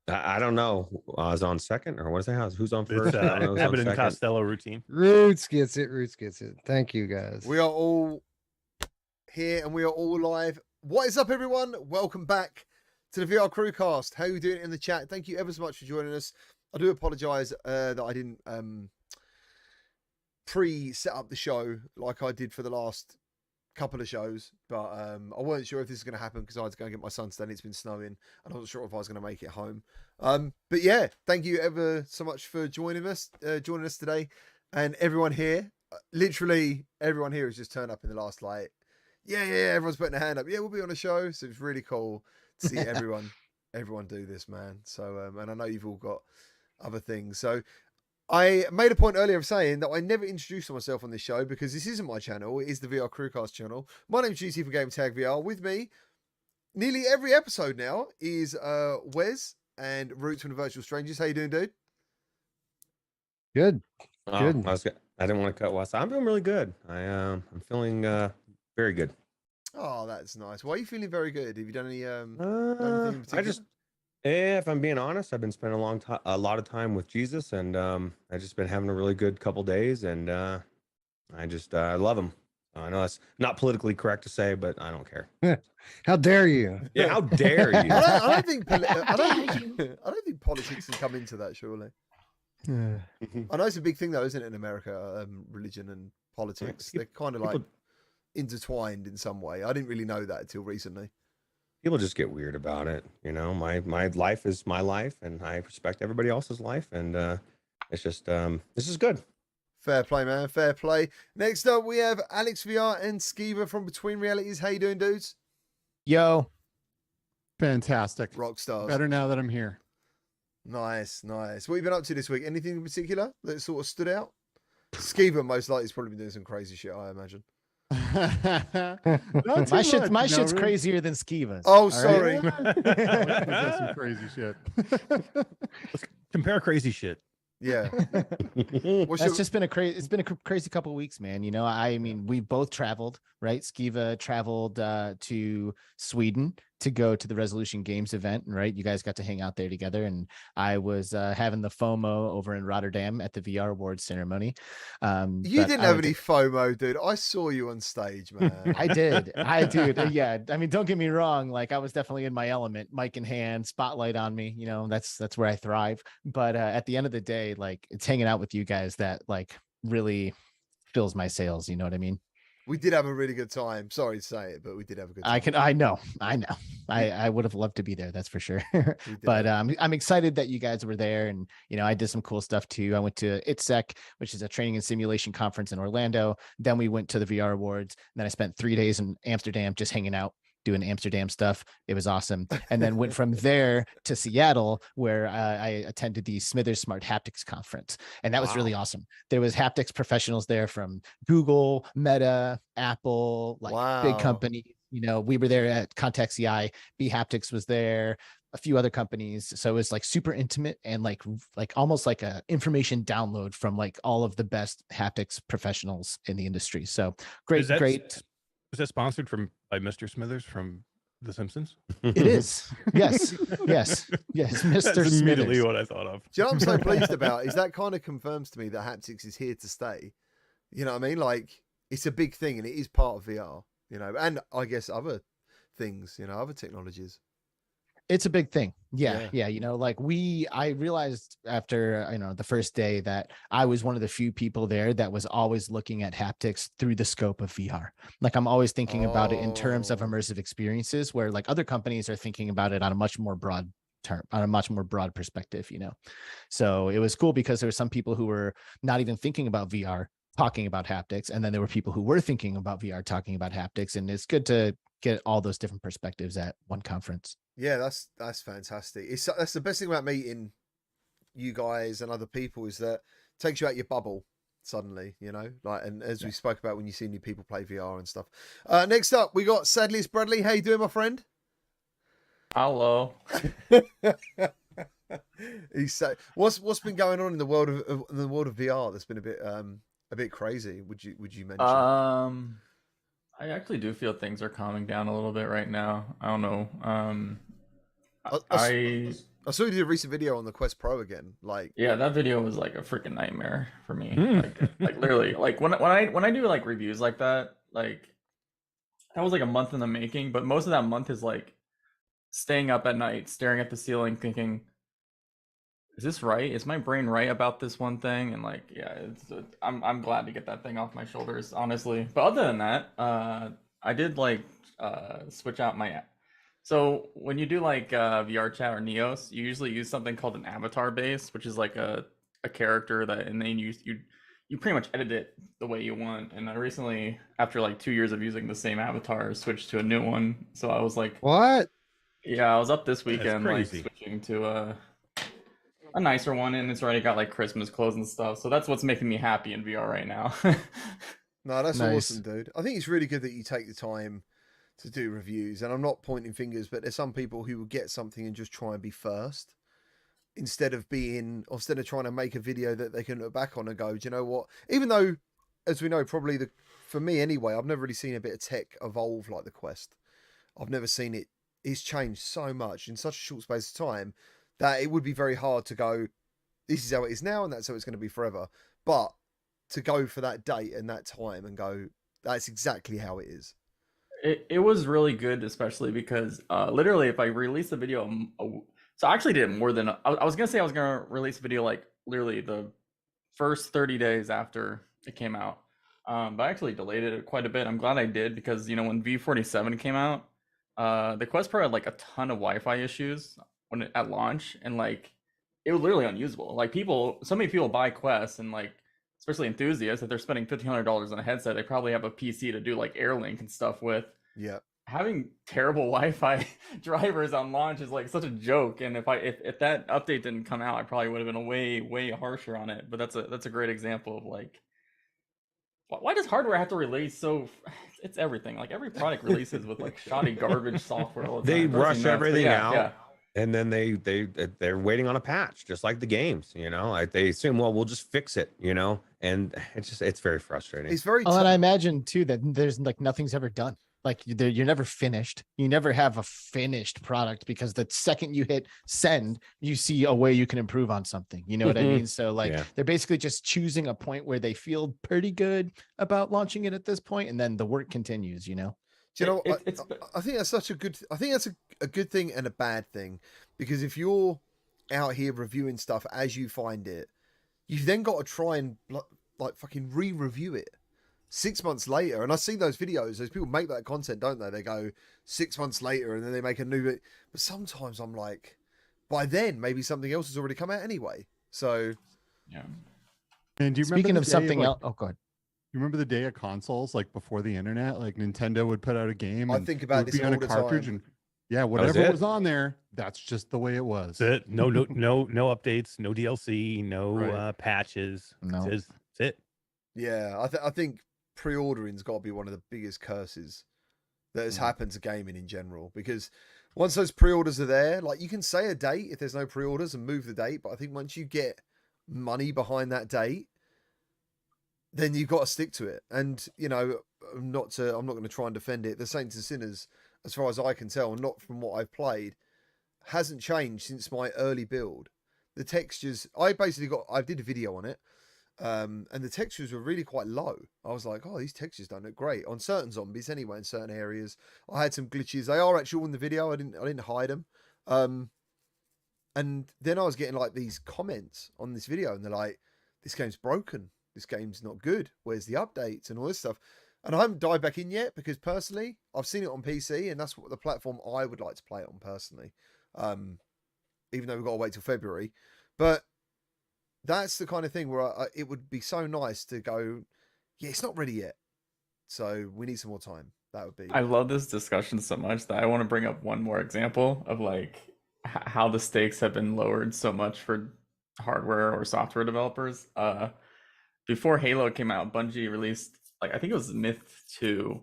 I don't know. I was on second, or what is that? Who's on It's first? I don't know who's on Abbott and second. Costello routine. Roots gets it. Roots gets it. Thank you, guys. We are all here and we are all live. What is up, everyone? Welcome back to the VR CruCast. How are you doing in the chat? Thank you ever so much for joining us. I do apologise that I didn't pre-set up the show like I did for the last couple of shows, but I wasn't sure if this is going to happen because I had to go and get my son today. It's been snowing and I wasn't sure if I was going to make it home. But yeah, thank you ever so much for joining us today. And everyone here, literally everyone here has just turned up in the last yeah, everyone's putting a hand up. Yeah, we'll be on a show. So it's really cool to see everyone do this, man. So and I know you've all got other things. So I made a point earlier of saying that I never introduced myself on this show because this isn't my channel. It is the VR CruCast channel. My name's GC for Game Tag VR. With me, nearly every episode now, is Wes and Roots from the Virtual Strangers. How you doing, dude? Good. Oh, Good. I didn't want to cut Wes. I'm doing really good. I'm feeling very good. Oh, that's nice. Why are you feeling very good? Have you done any done anything in I particular? just, if I'm being honest, I've been spending a lot of time with Jesus, and I've just been having a really good couple days, and I love him. I know that's not politically correct to say, but I don't care. How dare you? Yeah, how dare you? I don't think I don't think politics can come into that, surely. I know it's a big thing though, isn't it, in America? Religion and politics, they're kind of like intertwined in some way. I didn't really know that until recently. People just get weird about it. You know, my life is my life, and I respect everybody else's life, and it's just this is good. Fair play, man. Fair play. Next up, we have Alex VR and Skiva from Between Realities. How you doing, dudes? Yo. Fantastic. Rock stars. Better now that I'm here. Nice, nice. What have you been up to this week? Anything in particular that sort of stood out? Skiva most likely has probably been doing some crazy shit, I imagine. My shit's crazier than Skiva's. Oh, sorry. Some crazy shit. Let's compare crazy shit. Yeah. It's been a crazy couple of weeks, man. You know, I mean, we both traveled, right? Skiva traveled to Sweden to go to the Resolution Games event, right? You guys got to hang out there together, and I was having the FOMO over in Rotterdam at the VR Awards ceremony. You didn't have any FOMO, dude. I saw you on stage, man. I did. Yeah. I mean, don't get me wrong. Like, I was definitely in my element, mic in hand, spotlight on me. You know, that's where I thrive. But at the end of the day, like, it's hanging out with you guys that like really fills my sails. You know what I mean? We did have a really good time. Sorry to say it, but we did have a good time. I know. I would have loved to be there. That's for sure. But I'm excited that you guys were there. And, you know, I did some cool stuff too. I went to ITSEC, which is a training and simulation conference in Orlando. Then we went to the VR Awards. And then I spent 3 days in Amsterdam, just hanging out, doing Amsterdam stuff. It was awesome. And then went from there to Seattle, where I attended the Smithers Smart Haptics Conference. And that was really awesome. There was haptics professionals there from Google, Meta, Apple, like big companies. You know, we were there at Context CI, B Haptics was there, a few other companies. So it was like super intimate and like almost like a information download from like all of the best haptics professionals in the industry. So great. Is that sponsored by Mr. Smithers from The Simpsons? It is. Yes. Mr. That's immediately Smithers. what I thought of. Do you know what I'm so pleased about is that kind of confirms to me that haptics is here to stay. You know what I mean? Like, it's a big thing and it is part of VR, you know, and I guess other things, you know, other technologies. It's a big thing. Yeah. You know, like I realized after, you know, the first day that I was one of the few people there that was always looking at haptics through the scope of VR. Like, I'm always thinking about it in terms of immersive experiences, where like other companies are thinking about it on a much more broad perspective, you know? So it was cool because there were some people who were not even thinking about VR talking about haptics. And then there were people who were thinking about VR talking about haptics. And it's good to get all those different perspectives at one conference. Yeah, that's fantastic. That's the best thing about meeting you guys and other people is that it takes you out your bubble suddenly, you know, like, and as we spoke about when you see new people play VR and stuff. Next up, we got Sadliest Bradley. How you doing, my friend? Hello. What's been going on in the world of VR that's been a bit crazy? Would you mention? I actually do feel things are calming down a little bit right now. I don't know. I saw you did a recent video on the Quest Pro again. Like, Yeah, that video was like a freaking nightmare for me. Hmm. Like literally, like when I do like reviews like that, like that was like a month in the making. But most of that month is like staying up at night, staring at the ceiling, thinking, "Is this right? Is my brain right about this one thing?" And like, yeah, I'm glad to get that thing off my shoulders, honestly. But other than that, I did like switch out my. So when you do like VR chat or Neos, you usually use something called an avatar base, which is like a character that, and then you pretty much edit it the way you want. And I recently, after like 2 years of using the same avatar, switched to a new one. So I was like, What? yeah, I was up this That's weekend, like crazy. switching to a nicer one, and it's already got like Christmas clothes and stuff. So that's what's making me happy in VR right now. no, that's Nice. awesome, dude. I think it's really good that you take the time to do reviews. And I'm not pointing fingers, but there's some people who will get something and just try and be first instead of trying to make a video that they can look back on and go, do you know what? Even though, as we know, probably for me anyway, I've never really seen a bit of tech evolve like the Quest. I've never seen it. It's changed so much in such a short space of time that it would be very hard to go, this is how it is now and that's how it's going to be forever. But to go for that date and that time and go, that's exactly how it is. It was really good, especially because literally, if I release a video, so I actually did more than I was gonna say I was gonna release a video like literally the first 30 days after it came out, but I actually delayed it quite a bit. I'm glad I did because when V47 came out, the Quest Pro had like a ton of Wi-Fi issues at launch, and like it was literally unusable. Like so many people buy Quests, and like especially enthusiasts, if they're spending $1,500 on a headset, they probably have a PC to do like AirLink and stuff with. Yeah. Having terrible Wi-Fi drivers on launch is like such a joke. And if that update didn't come out, I probably would have been way harsher on it. But that's a great example of like, why does hardware have to release it's everything. Like every product releases with like shoddy garbage software all the They time. It drives me rush nuts. But everything yeah, out. yeah. And then they're waiting on a patch, just like the games, like they assume, well, we'll just fix it, and it's very frustrating. It's very Oh, and I imagine too that there's like nothing's ever done. Like you're never finished. You never have a finished product because the second you hit send, you see a way you can improve on something. You know what I Mhm. mean? So like Yeah. they're basically just choosing a point where they feel pretty good about launching it at this point, and then the work continues. Do you know, It's I think that's I think that's a good thing and a bad thing, because if you're out here reviewing stuff as you find it, you've then got to try and like fucking re-review it 6 months later. And I see those videos, those people make that content, don't they? They go 6 months later and then they make a new bit. But sometimes I'm like, by then maybe something else has already come out anyway. So yeah. And do you remember Speaking the of day something like, else, oh god, You remember the day of consoles, like before the internet, like Nintendo would put out a game. I and think it about would this be on all a the cartridge, time. and yeah, was whatever it. was on there, that's just the way it was. That's it. No updates, no DLC, no Right. patches. No. That's it. Yeah, I think pre-ordering's got to be one of the biggest curses that has happened to gaming in general, because once those pre-orders are there, like you can say a date if there's no pre-orders and move the date, but I think once you get money behind that date, then you've got to stick to it. And I'm not going to try and defend it. The Saints and Sinners, as far as I can tell, not from what I've played, hasn't changed since my early build. The textures, I did a video on it, and the textures were really quite low. I was like, oh, these textures don't look great on certain zombies anyway. In certain areas, I had some glitches. They are actual in the video. I didn't hide them. And then I was getting like these comments on this video, and they're like, this game's broken. This game's not good. Where's the updates and all this stuff? And I haven't dived back in yet, because personally, I've seen it on PC, and that's what the platform I would like to play it on personally. Even though we've got to wait till February. But that's the kind of thing where it would be so nice to go, yeah, it's not ready yet, so we need some more time. That would be. I love this discussion so much that I want to bring up one more example of like how the stakes have been lowered so much for hardware or software developers. Before Halo came out, Bungie released, like, I think it was Myth 2,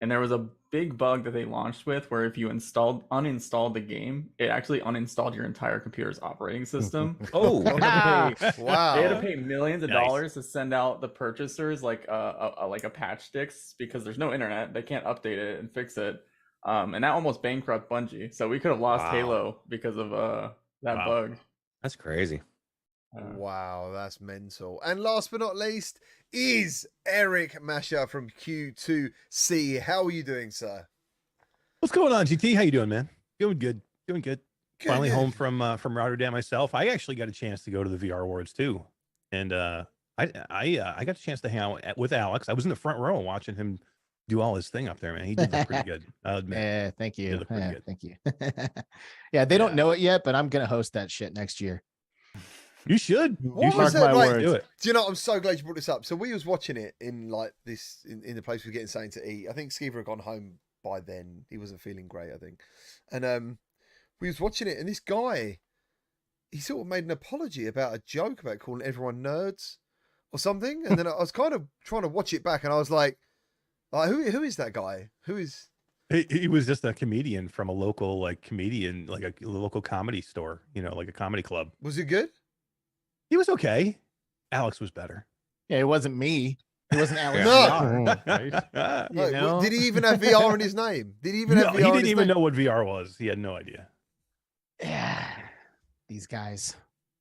and there was a big bug that they launched with where if you uninstalled the game, it actually uninstalled your entire computer's operating system. Oh, They had to pay- Wow. They had to pay millions of Nice. dollars to send out the purchasers like a patch sticks, because there's no internet. They can't update it and fix it. And that almost bankrupt Bungie. So we could have lost Wow. Halo because of that Wow. bug. That's crazy. Wow, that's mental. And last but not least is Eric Masher from Q2C. How are you doing, sir? What's going on, GT? How you doing, man? Doing good. Doing good. Good, Finally good. home from Rotterdam myself. I actually got a chance to go to the VR Awards too, and I got a chance to hang out with Alex. I was in the front row watching him do all his thing up there, man. He did look pretty good. I'll admit. Yeah, thank He you. did look pretty good. Thank you. Yeah, they don't Yeah. know it yet, but I'm gonna host that shit next year. You should. What You should. was Mark that my like? words. Do it. Do you know? I'm so glad you brought this up. So we was watching it in like this in the place we were getting something to eat. I think Skeever had gone home by then. He wasn't feeling great, I think. And we was watching it, and this guy, he sort of made an apology about a joke about calling everyone nerds or something. And then I was kind of trying to watch it back, and I was like who is that guy? Who is? He was just a comedian from a local comedian, like a local comedy store, like a comedy club. Was it good? He was okay. Alex was better. Yeah, it wasn't me. It wasn't Alex. No. VR, Right? you Like, know? did he even have VR in his name? Did he even No, have VR he in didn't his even name? know what VR was. He had no idea. Yeah, these guys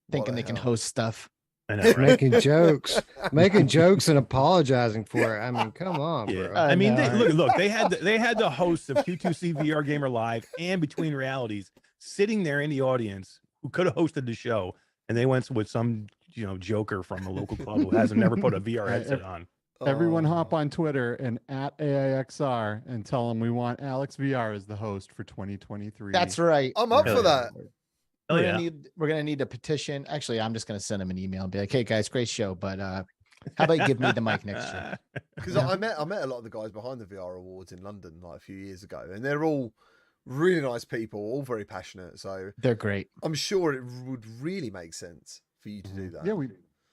What thinking the they can hell? host stuff. I know, right? Making jokes and apologizing for it. I mean, come on, Yeah, bro. I I mean, know. look, they had the hosts of Q2C VR Gamer Live and Between Realities sitting there in the audience who could have hosted the show, and they went with some joker from a local club who hasn't never put a VR Right, headset on. Everyone Oh. hop on Twitter and at AIXR and tell them we want Alex VR as the host for 2023. That's right. I'm up Hell for yeah. that. Oh we're yeah, gonna need a petition. Actually, I'm just gonna send them an email and be like, "Hey guys, great show, but how about you give me the mic next year?" Because I met a lot of the guys behind the VR awards in London like a few years ago, and they're all really nice people, all very passionate. So They're great. I'm sure it would really make sense for you to do that. Yeah, we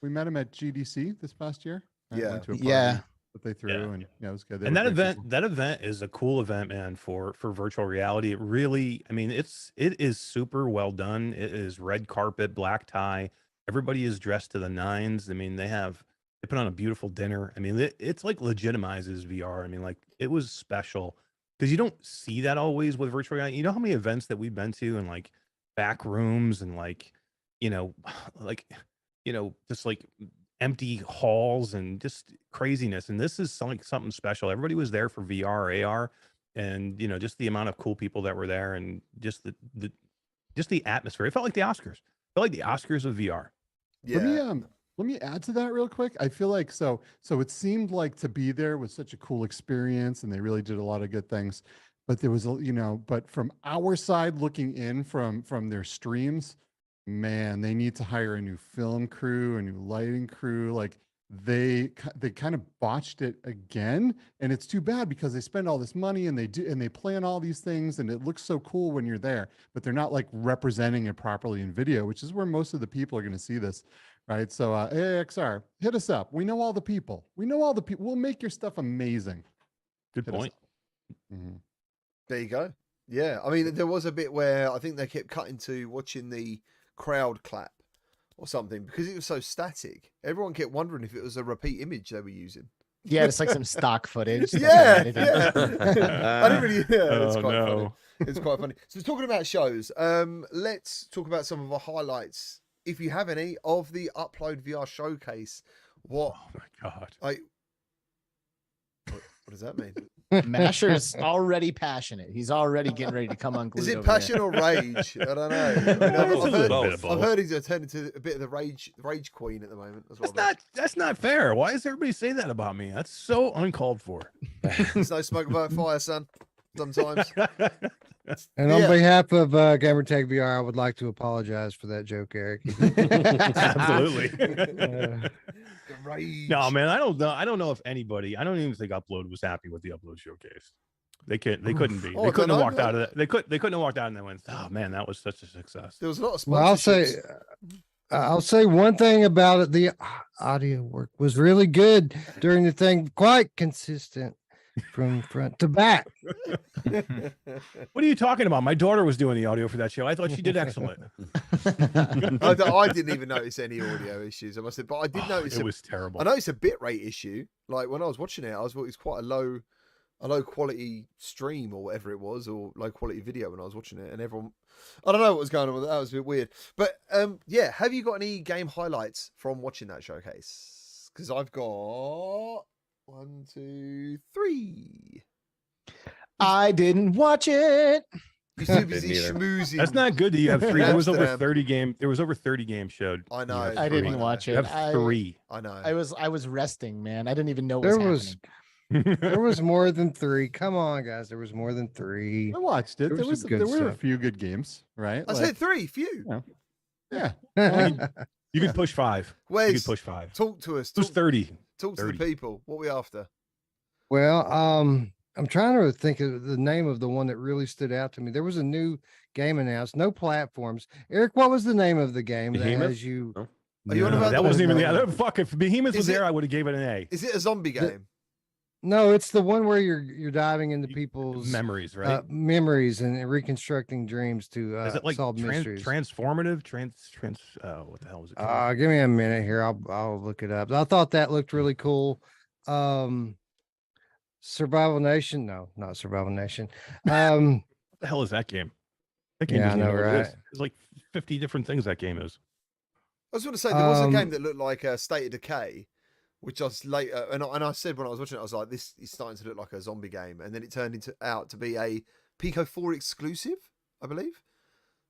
met him at GDC this past year. I Yeah. went to a party Yeah. that they threw, and yeah, it was good. They and were that great event people. that event is a cool event, man, for virtual reality. It really, I mean, it is super well done. It is red carpet, black tie, everybody is dressed to the nines. I mean, they put on a beautiful dinner. I mean, it's like legitimizes VR. I mean, like, it was special because you don't see that always with virtual reality. You know how many events that we've been to and like back rooms and like just like empty halls and just craziness. And this is something special. Everybody was there for VR, AR, and just the amount of cool people that were there, and just the atmosphere. It felt like the Oscars. It felt like the Oscars of VR. Yeah. Let me add to that real quick. I feel like so it seemed like to be there was such a cool experience, and they really did a lot of good things. But there was but from our side looking in from their streams, man, they need to hire a new film crew, a new lighting crew. Like they kind of botched it again, and it's too bad because they spend all this money and they plan all these things, and it looks so cool when you're there, but they're not like representing it properly in video, which is where most of the people are going to see this, right? So AXR, hit us up. We know all the people. We'll make your stuff amazing. Good Hit us point. up. Mhm. There you go. Yeah. I mean, there was a bit where I think they kept cutting to watching the crowd clap or something because it was so static. Everyone kept wondering if it was a repeat image they were using. Yeah, it's like some stock footage. that's Yeah, edited. yeah. I didn't really. Yeah, it's Oh, quite funny. no. It's quite funny. So talking about shows, let's talk about some of the highlights, if you have any, of the Upload VR showcase. What Oh my God. what does that mean? Masher's already passionate. He's already getting ready to come unglued. Is it over there. passion or rage? I don't know. I mean, It's a I've little heard, bit of I've both. heard he's turned into a bit of the rage queen at the moment. That's not fair. Why does everybody say that about me? That's so uncalled for. There's no smoke without fire, son. Sometimes. And on Yeah. behalf of Gamertag VR, I would like to apologize for that joke, Eric. Absolutely. Uh, The rage. No, man, I don't know if anybody. I don't even think Upload was happy with the Upload showcase. They couldn't be. Oh, They couldn't no, have walked no. out of that. They couldn't have walked out and they went, "Oh man, that was such a success." There was a lot of well, sponsorships. I'll say one thing about it: the audio work was really good during the thing, quite consistent from front to back. What are you talking about? My daughter was doing the audio for that show. I thought she did excellent. I didn't even notice any audio issues, I must say, but I did Oh, notice it was terrible. I noticed a bitrate issue. Like when I was watching it, I thought it was quite a low quality stream or whatever it was, or low quality video when I was watching it, and everyone I don't know what was going on with that. That was a bit weird. But yeah, have you got any game highlights from watching that showcase? Because I've got 1, 2, 3. I didn't watch it. You're too busy Didn't either. schmoozing. That's not good that you have 3. There was over Amsterdam. 30 game. There was over 30 games showed. I You know. have I three. didn't watch You it. have 3. I know. I was resting, man. I didn't even know what There was was happening. there was more than 3. Come on, guys. There was more than 3. I watched it. There There was was some good there were a stuff. few good games, right? I said 3, few. Yeah. You could push 5. You Wes, could push 5. talk to us. It was Talk, 30. talk to the 30. people. What are we after? Well, I'm trying to think of the name of the one that really stood out to me. There was a new game announced, no platforms. Eric, what was the name of the game that Behemoth? has you? No. Are you on No, about that the- wasn't even No. fuck. If Behemoth was Is it- there, I would have gave it an A. Is it a zombie The- game? No, it's the one where you're diving into people's Memories, right? memories and reconstructing dreams to Is it like solve mysteries. transformative? What the hell was it? called? Give me a minute here. I'll look it up. I thought that looked really cool. Survival Nation? No, not Survival Nation. What the hell is that game? That game Yeah, I doesn't even know, what it is. right? There's like 50 different things that game is. I was going to say there was a game Um, that looked like State of Decay, which I was later, and I said when I was watching it, I was like, this is starting to look like a zombie game, and then it turned out to be a Pico 4 exclusive, I believe.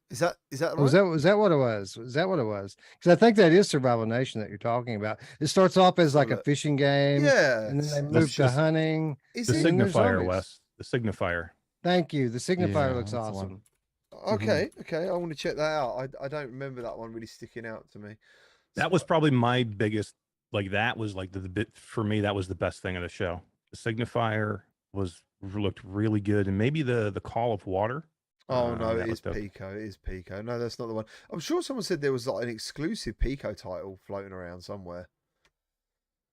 Is that right? Was that what it was? Was that what it was? Because I think that is Survival Nation that you're talking about. It starts off as like a look. fishing game, Yeah. and then they That's move to just- hunting. Is The it? and there's signifier, zombies. Wes. The signifier. Thank you. The signifier Yeah, looks that's the one. awesome. Okay, okay. I want to check that out. I don't remember that one really sticking out to me. That was probably my biggest. Like that was like the bit for me. That was the best thing of the show. The signifier looked really good, and maybe the call of water. Oh no, that it is looked okay. Pico. It is Pico. No, that's not the one. I'm sure someone said there was like an exclusive Pico title floating around somewhere.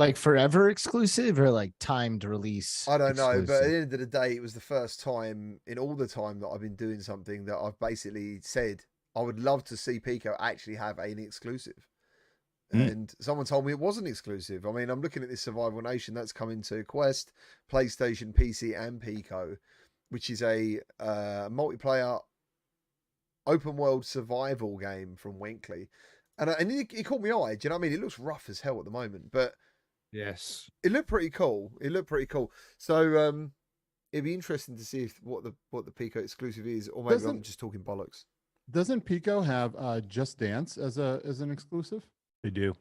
Like forever exclusive or like timed release? I don't know, but at exclusive? the end of the day, it was the first time in all the time that I've been doing something that I've basically said I would love to see Pico actually have an exclusive. Mm. And someone told me it wasn't exclusive. I mean, I'm looking at this Survival Nation that's coming to Quest, PlayStation, PC, and Pico, which is a multiplayer open world survival game from Winkley. And it caught my eye. Do you know what I mean? It looks rough as hell at the moment, but Yes. it looked pretty cool. It looked pretty cool. So it'd be interesting to see what the Pico exclusive is, or maybe I'm Doesn't- just talking bollocks. Doesn't Pico have Just Dance as an exclusive? They do.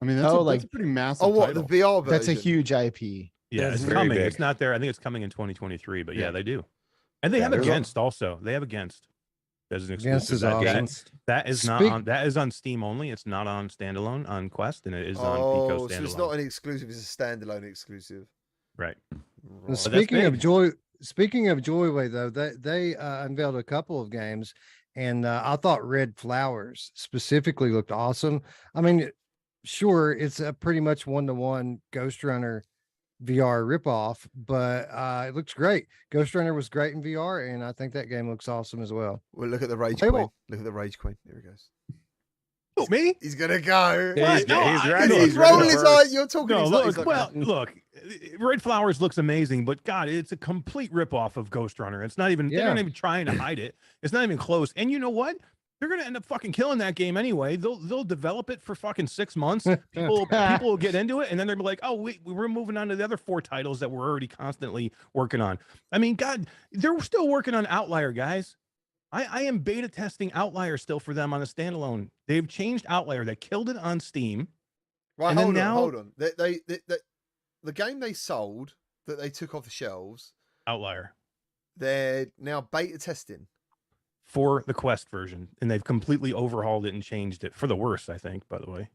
I mean, that's, Oh, that's like- a pretty massive Oh, what title. the VR version? That's a huge IP. Yeah, That's it's very coming. big. It's not there. I think it's coming in 2023. But yeah, Yeah. they do. And they Yeah, have there's a- Against also. They have Against as an Against exclusive. is That- awesome. Against. that is not Speak- on. That is on Steam only. It's not on standalone on Quest, and it is on Oh, Pico so standalone. it's not an exclusive; it's a standalone exclusive. Right. Right. that's Speaking of big. Joyway though, they unveiled a couple of games, and I thought Red Flowers specifically looked awesome. I mean, sure, it's a pretty much 1-to-1 Ghost Runner VR ripoff, but it looks great. Ghost Runner was great in VR, and I think that game looks awesome as well. Well, look at the Rage Play Queen. ball. Look at the Rage Queen. Here he goes. Oh, me? He's gonna go. Yeah, What? No, he's I- ready. look, He's rolling his first. eyes. You're talking. No, he's look. like, he's Well, like, look. Red Flowers looks amazing, but God, it's a complete ripoff of Ghost Runner. It's not even. They're Yeah. not even trying to hide it. It's not even close. And you know what? They're gonna end up fucking killing that game anyway. They'll develop it for fucking 6 months. People will get into it, and then they'll be like, "Oh, we're moving on to the other 4 titles that we're already constantly working on." I mean, God, they're still working on Outlier, guys. I am beta testing Outlier still for them on a standalone. They've changed Outlier. They killed it on Steam. right, and then hold on, now- hold on. The game they sold that they took off the shelves, Outlier they're now beta testing. for the Quest version, and they've completely overhauled it and changed it for the worse, I think, by the way.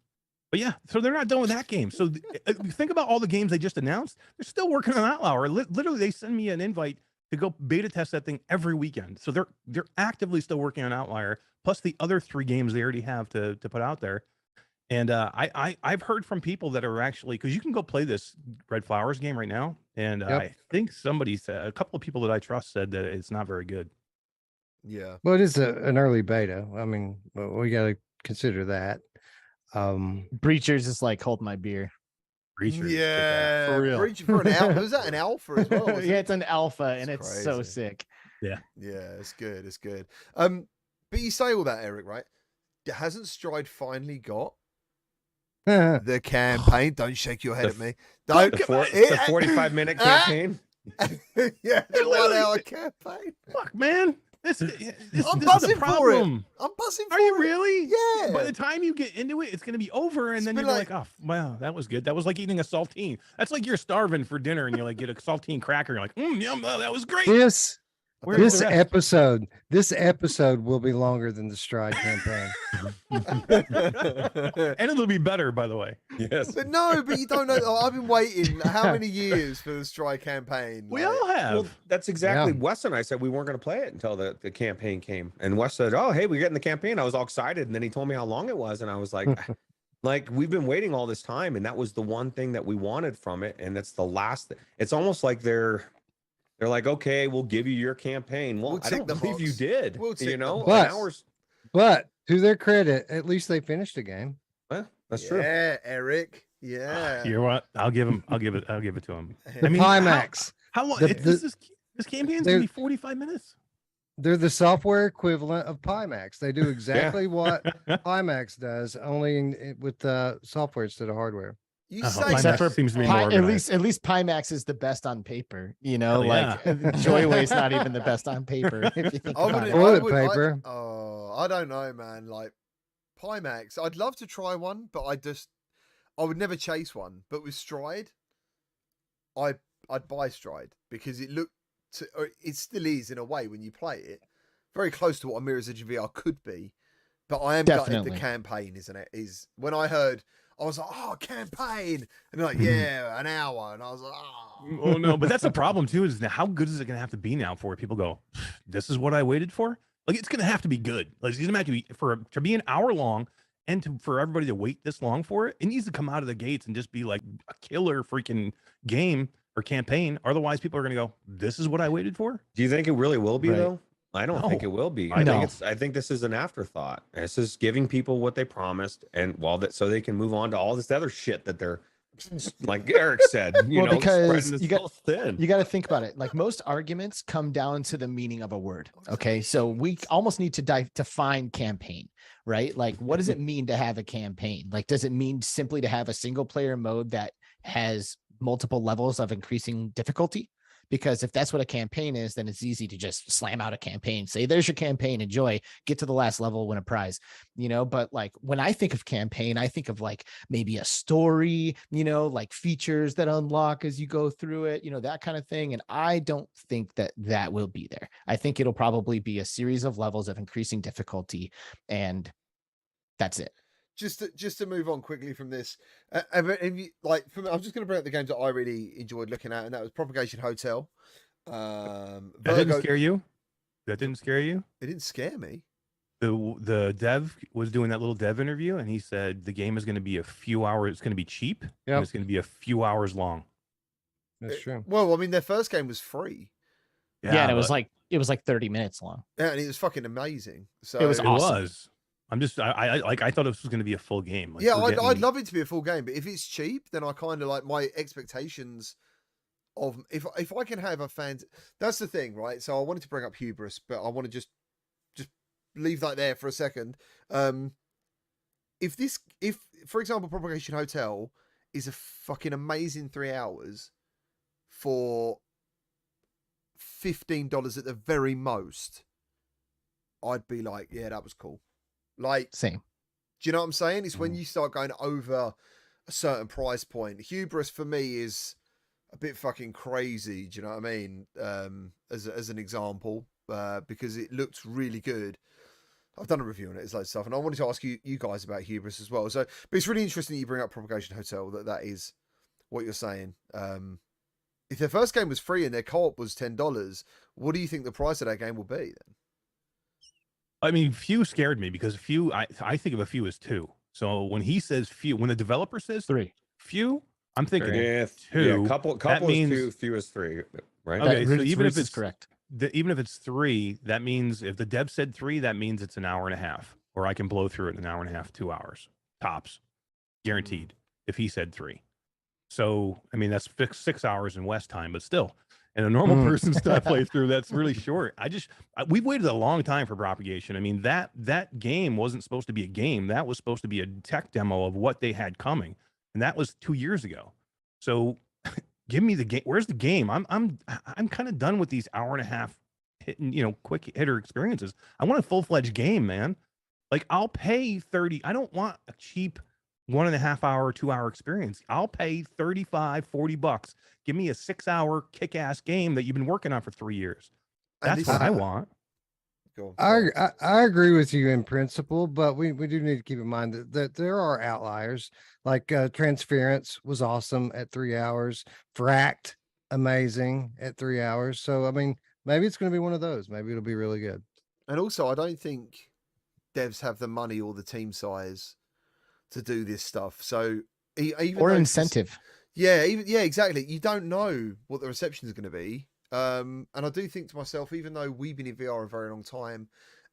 But yeah, so they're not done with that game. So think about all the games they just announced. They're still working on Outlier. Literally, they send me an invite to go beta test that thing every weekend. So they're actively still working on Outlier, plus the other 3 games they already have to put out there. And I've heard from people that are actually, because you can go play this Red Flowers game right now, and Yep. I think somebody said, a couple of people that I trust said that it's not very good. Yeah. Well, it is an early beta. I mean, we got to consider that. Breachers is like hold my beer. Breachers, get that. Yeah. For real. Breach for an alpha. Was that an alpha as well? was Yeah, it? it's an alpha and It's it's so crazy. sick. Yeah, it's good. It's good. But you say all that, Eric, right? Hasn't Stride finally got Yeah. the campaign? Don't shake your head The at me. Don't. The 45-minute campaign. Yeah, the 1 hour campaign. Fuck, man. This is I'm the buzzing for it. problem. I'm buzzing for Are you it. really? Yeah. By the time you get into it, it's going to be over, and It's then been you're like- like, oh, wow, that was good. That was like eating a saltine. That's like you're starving for dinner, and you like get a saltine cracker. You're like, yum, oh, that was great. This Where's this the rest? episode will be longer than the Stride campaign. And it'll be better, by the way. Yes. But no, but you don't know. I've been waiting how many years for the Stride campaign? We Like, all have. Well, that's exactly Yeah. Wes and I said we weren't going to play it until the campaign came. And Wes said, "Oh, hey, we're getting the campaign." I was all excited, and then he told me how long it was, and I was like, like we've been waiting all this time, and that was the one thing that we wanted from it, and it's the last. It's almost like they're like, okay, we'll give you your campaign. Well, We'll I tick don't the believe you box. did. We'll tick You the know, box. But- an hour's. But to their credit, at least they finished the game. Well, that's true. Yeah, Eric. Yeah. You know what? I'll give it to him. The I mean, Pimax. How long? The- This campaign's they're- gonna be 45 minutes. They're the software equivalent of Pimax. They do exactly what Pimax does, only with software instead of hardware. You Oh, say Pimax Except for seems to be Pi- more at organized. least Pimax is the best on paper. You know, Hell like Joyway's not even the best on paper. If you think I about wouldn't- it. Toilet would- paper. I don't know, man. Like Pimax, I'd love to try one, but I would never chase one. But with Stride, I'd buy Stride because it it still is in a way when you play it, very close to what a Mirror's Edge VR could be. But I am gutted Definitely. the campaign, isn't it? Is when I heard, I was like, oh, campaign, and they're like, Mm-hmm. yeah, an hour, and I was like, oh. Oh no, but that's the problem too. Is how good is it going to have to be now for it? People go, this is what I waited for. Like it's going to have to be good. Like it's going to have to be to be an hour long, and for everybody to wait this long for it, it needs to come out of the gates and just be like a killer freaking game or campaign. Otherwise, people are going to go, this is what I waited for. Do you think it really will be Right. though? I don't think No. it will be. I know. I think this is an afterthought. This is giving people what they promised, and so they can move on to all this other shit that they're like Eric said. You Well, know, because spreading you this got- all thin. You got to think about it. Like most arguments come down to the meaning of a word. Okay. So we almost need to define campaign, right? Like, what does it mean to have a campaign? Like, does it mean simply to have a single player mode that has multiple levels of increasing difficulty? Because if that's what a campaign is, then it's easy to just slam out a campaign, say, there's your campaign, enjoy, get to the last level, win a prize, you know? But like when I think of campaign, I think of like maybe a story, you know, like features that unlock as you go through it, you know, that kind of thing. And I don't think that will be there. I think it'll probably be a series of levels of increasing difficulty, and that's it. Just to move on quickly from this, I'm just going to bring up the games that I really enjoyed looking at, and that was Propagation Hotel. That Vertigo. didn't scare you? That didn't scare you? It didn't scare me. The dev was doing that little dev interview, and he said the game is going to be a few hours. It's going to be cheap. And Yep. it's going to be a few hours long. That's true. Well, I mean, their first game was free, Yeah, and but it was like 30 minutes long. yeah, and it was fucking amazing. So It was it awesome. was. I'm just I thought this was going to be a full game. Like, yeah, we're I'd getting- love it to be a full game, but if it's cheap, then I kind of like my expectations of if I can have a fan. That's the thing, right? So I wanted to bring up Hubris, but I want to just leave that there for a second. If for example, Propagation Hotel is a fucking amazing 3 hours for $15 at the very most, I'd be like, yeah, that was cool. Like, Same. do you know what I'm saying? It's when you start going over a certain price point. Hubris for me is a bit fucking crazy. Do you know what I mean? As an example, because it looked really good. I've done a review on it, it's loads of stuff, and I wanted to ask you guys about Hubris as well. So, but it's really interesting that you bring up Propagation Hotel. That is what you're saying. If their first game was free and their co-op was $10, what do you think the price of that game will be then? I mean, few scared me because few. I think of a few as two. So when he says few, when the developer says 3. few, I'm thinking Yeah, two. couple That is means- two, few is three, right? Okay, so even if is it's correct. even if it's 3, that means if the dev said 3, that means it's an hour and a half, or I can blow through it in an hour and a half, 2 hours tops, guaranteed. If he said 3, so I mean that's 6 hours in West time, but still, And a normal Mm. person's playthrough, that's really short. We've waited a long time for propagation. I mean, that game wasn't supposed to be a game. That was supposed to be a tech demo of what they had coming, and that was 2 years ago. So, give me the game. Where's the game? I'm kind of done with these hour and a half hitting, quick hitter experiences. I want a full-fledged game, man. Like, I'll pay 30. I don't want a cheap 1.5 hour, 2 hour experience. I'll pay 35, $40. Give me a 6 hour kick-ass game that you've been working on for 3 years. And That's this what is- I want. Go on, I, sorry. I agree with you in principle, but we do need to keep in mind that there are outliers. Like Transference was awesome at 3 hours. Fracked, amazing at 3 hours. So I mean, maybe it's going to be one of those. Maybe it'll be really good. And also, I don't think devs have the money or the team size to do this stuff. So even Or though this- incentive. yeah, exactly. You don't know what the reception is going to be. And I do think to myself, even though we've been in VR a very long time,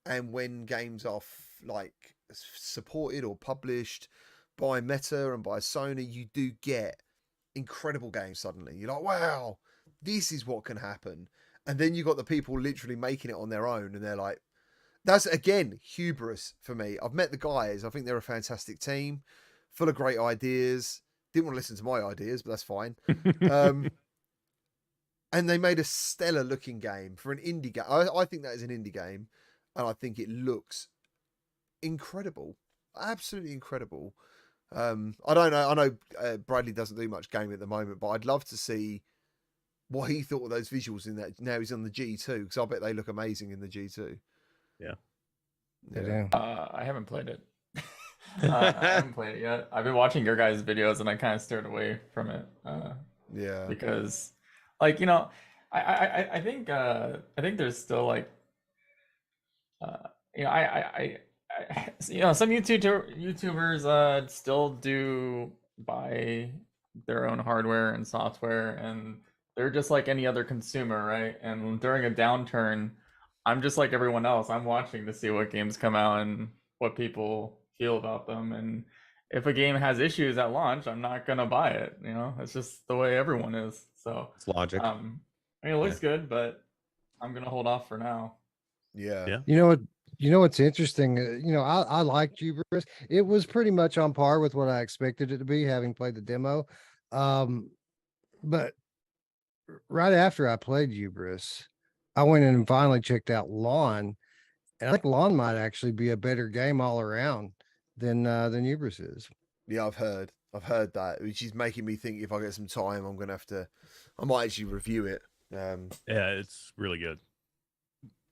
and when games are supported or published by Meta and by Sony, you do get incredible games suddenly. You're like, wow, this is what can happen. And then you got the people literally making it on their own, and they're like, that's again hubris for me. I've met the guys. I think they're a fantastic team, full of great ideas. Didn't want to listen to my ideas, but that's fine. And they made a stellar looking game for an indie game. I think that is an indie game, and I think it looks incredible, absolutely incredible. I don't know. I know Bradley doesn't do much gaming at the moment, but I'd love to see what he thought of those visuals in that. Now he's on the G2, because I bet they look amazing in the G2. Yeah. They do. I haven't played it. I haven't played it yet. I've been watching your guys' videos and I kind of steered away from it. Yeah. Because, like, I think there's still like, some YouTubers still do buy their own hardware and software, and they're just like any other consumer, right? And during a downturn, I'm just like everyone else. I'm watching to see what games come out and what people feel about them. And if a game has issues at launch, I'm not gonna buy it. It's just the way everyone is. So It's logic. I mean, it looks good, but I'm gonna hold off for now. Yeah. Yeah. You know what? You know what's interesting? I liked Hubris. It was pretty much on par with what I expected it to be, having played the demo. But right after I played Hubris, I went in and finally checked out Lawn, and I think Lawn might actually be a better game all around than Hubris is. Yeah, I've heard that, which is making me think if I get some time, I'm gonna have to. I might actually review it. Yeah, it's really good.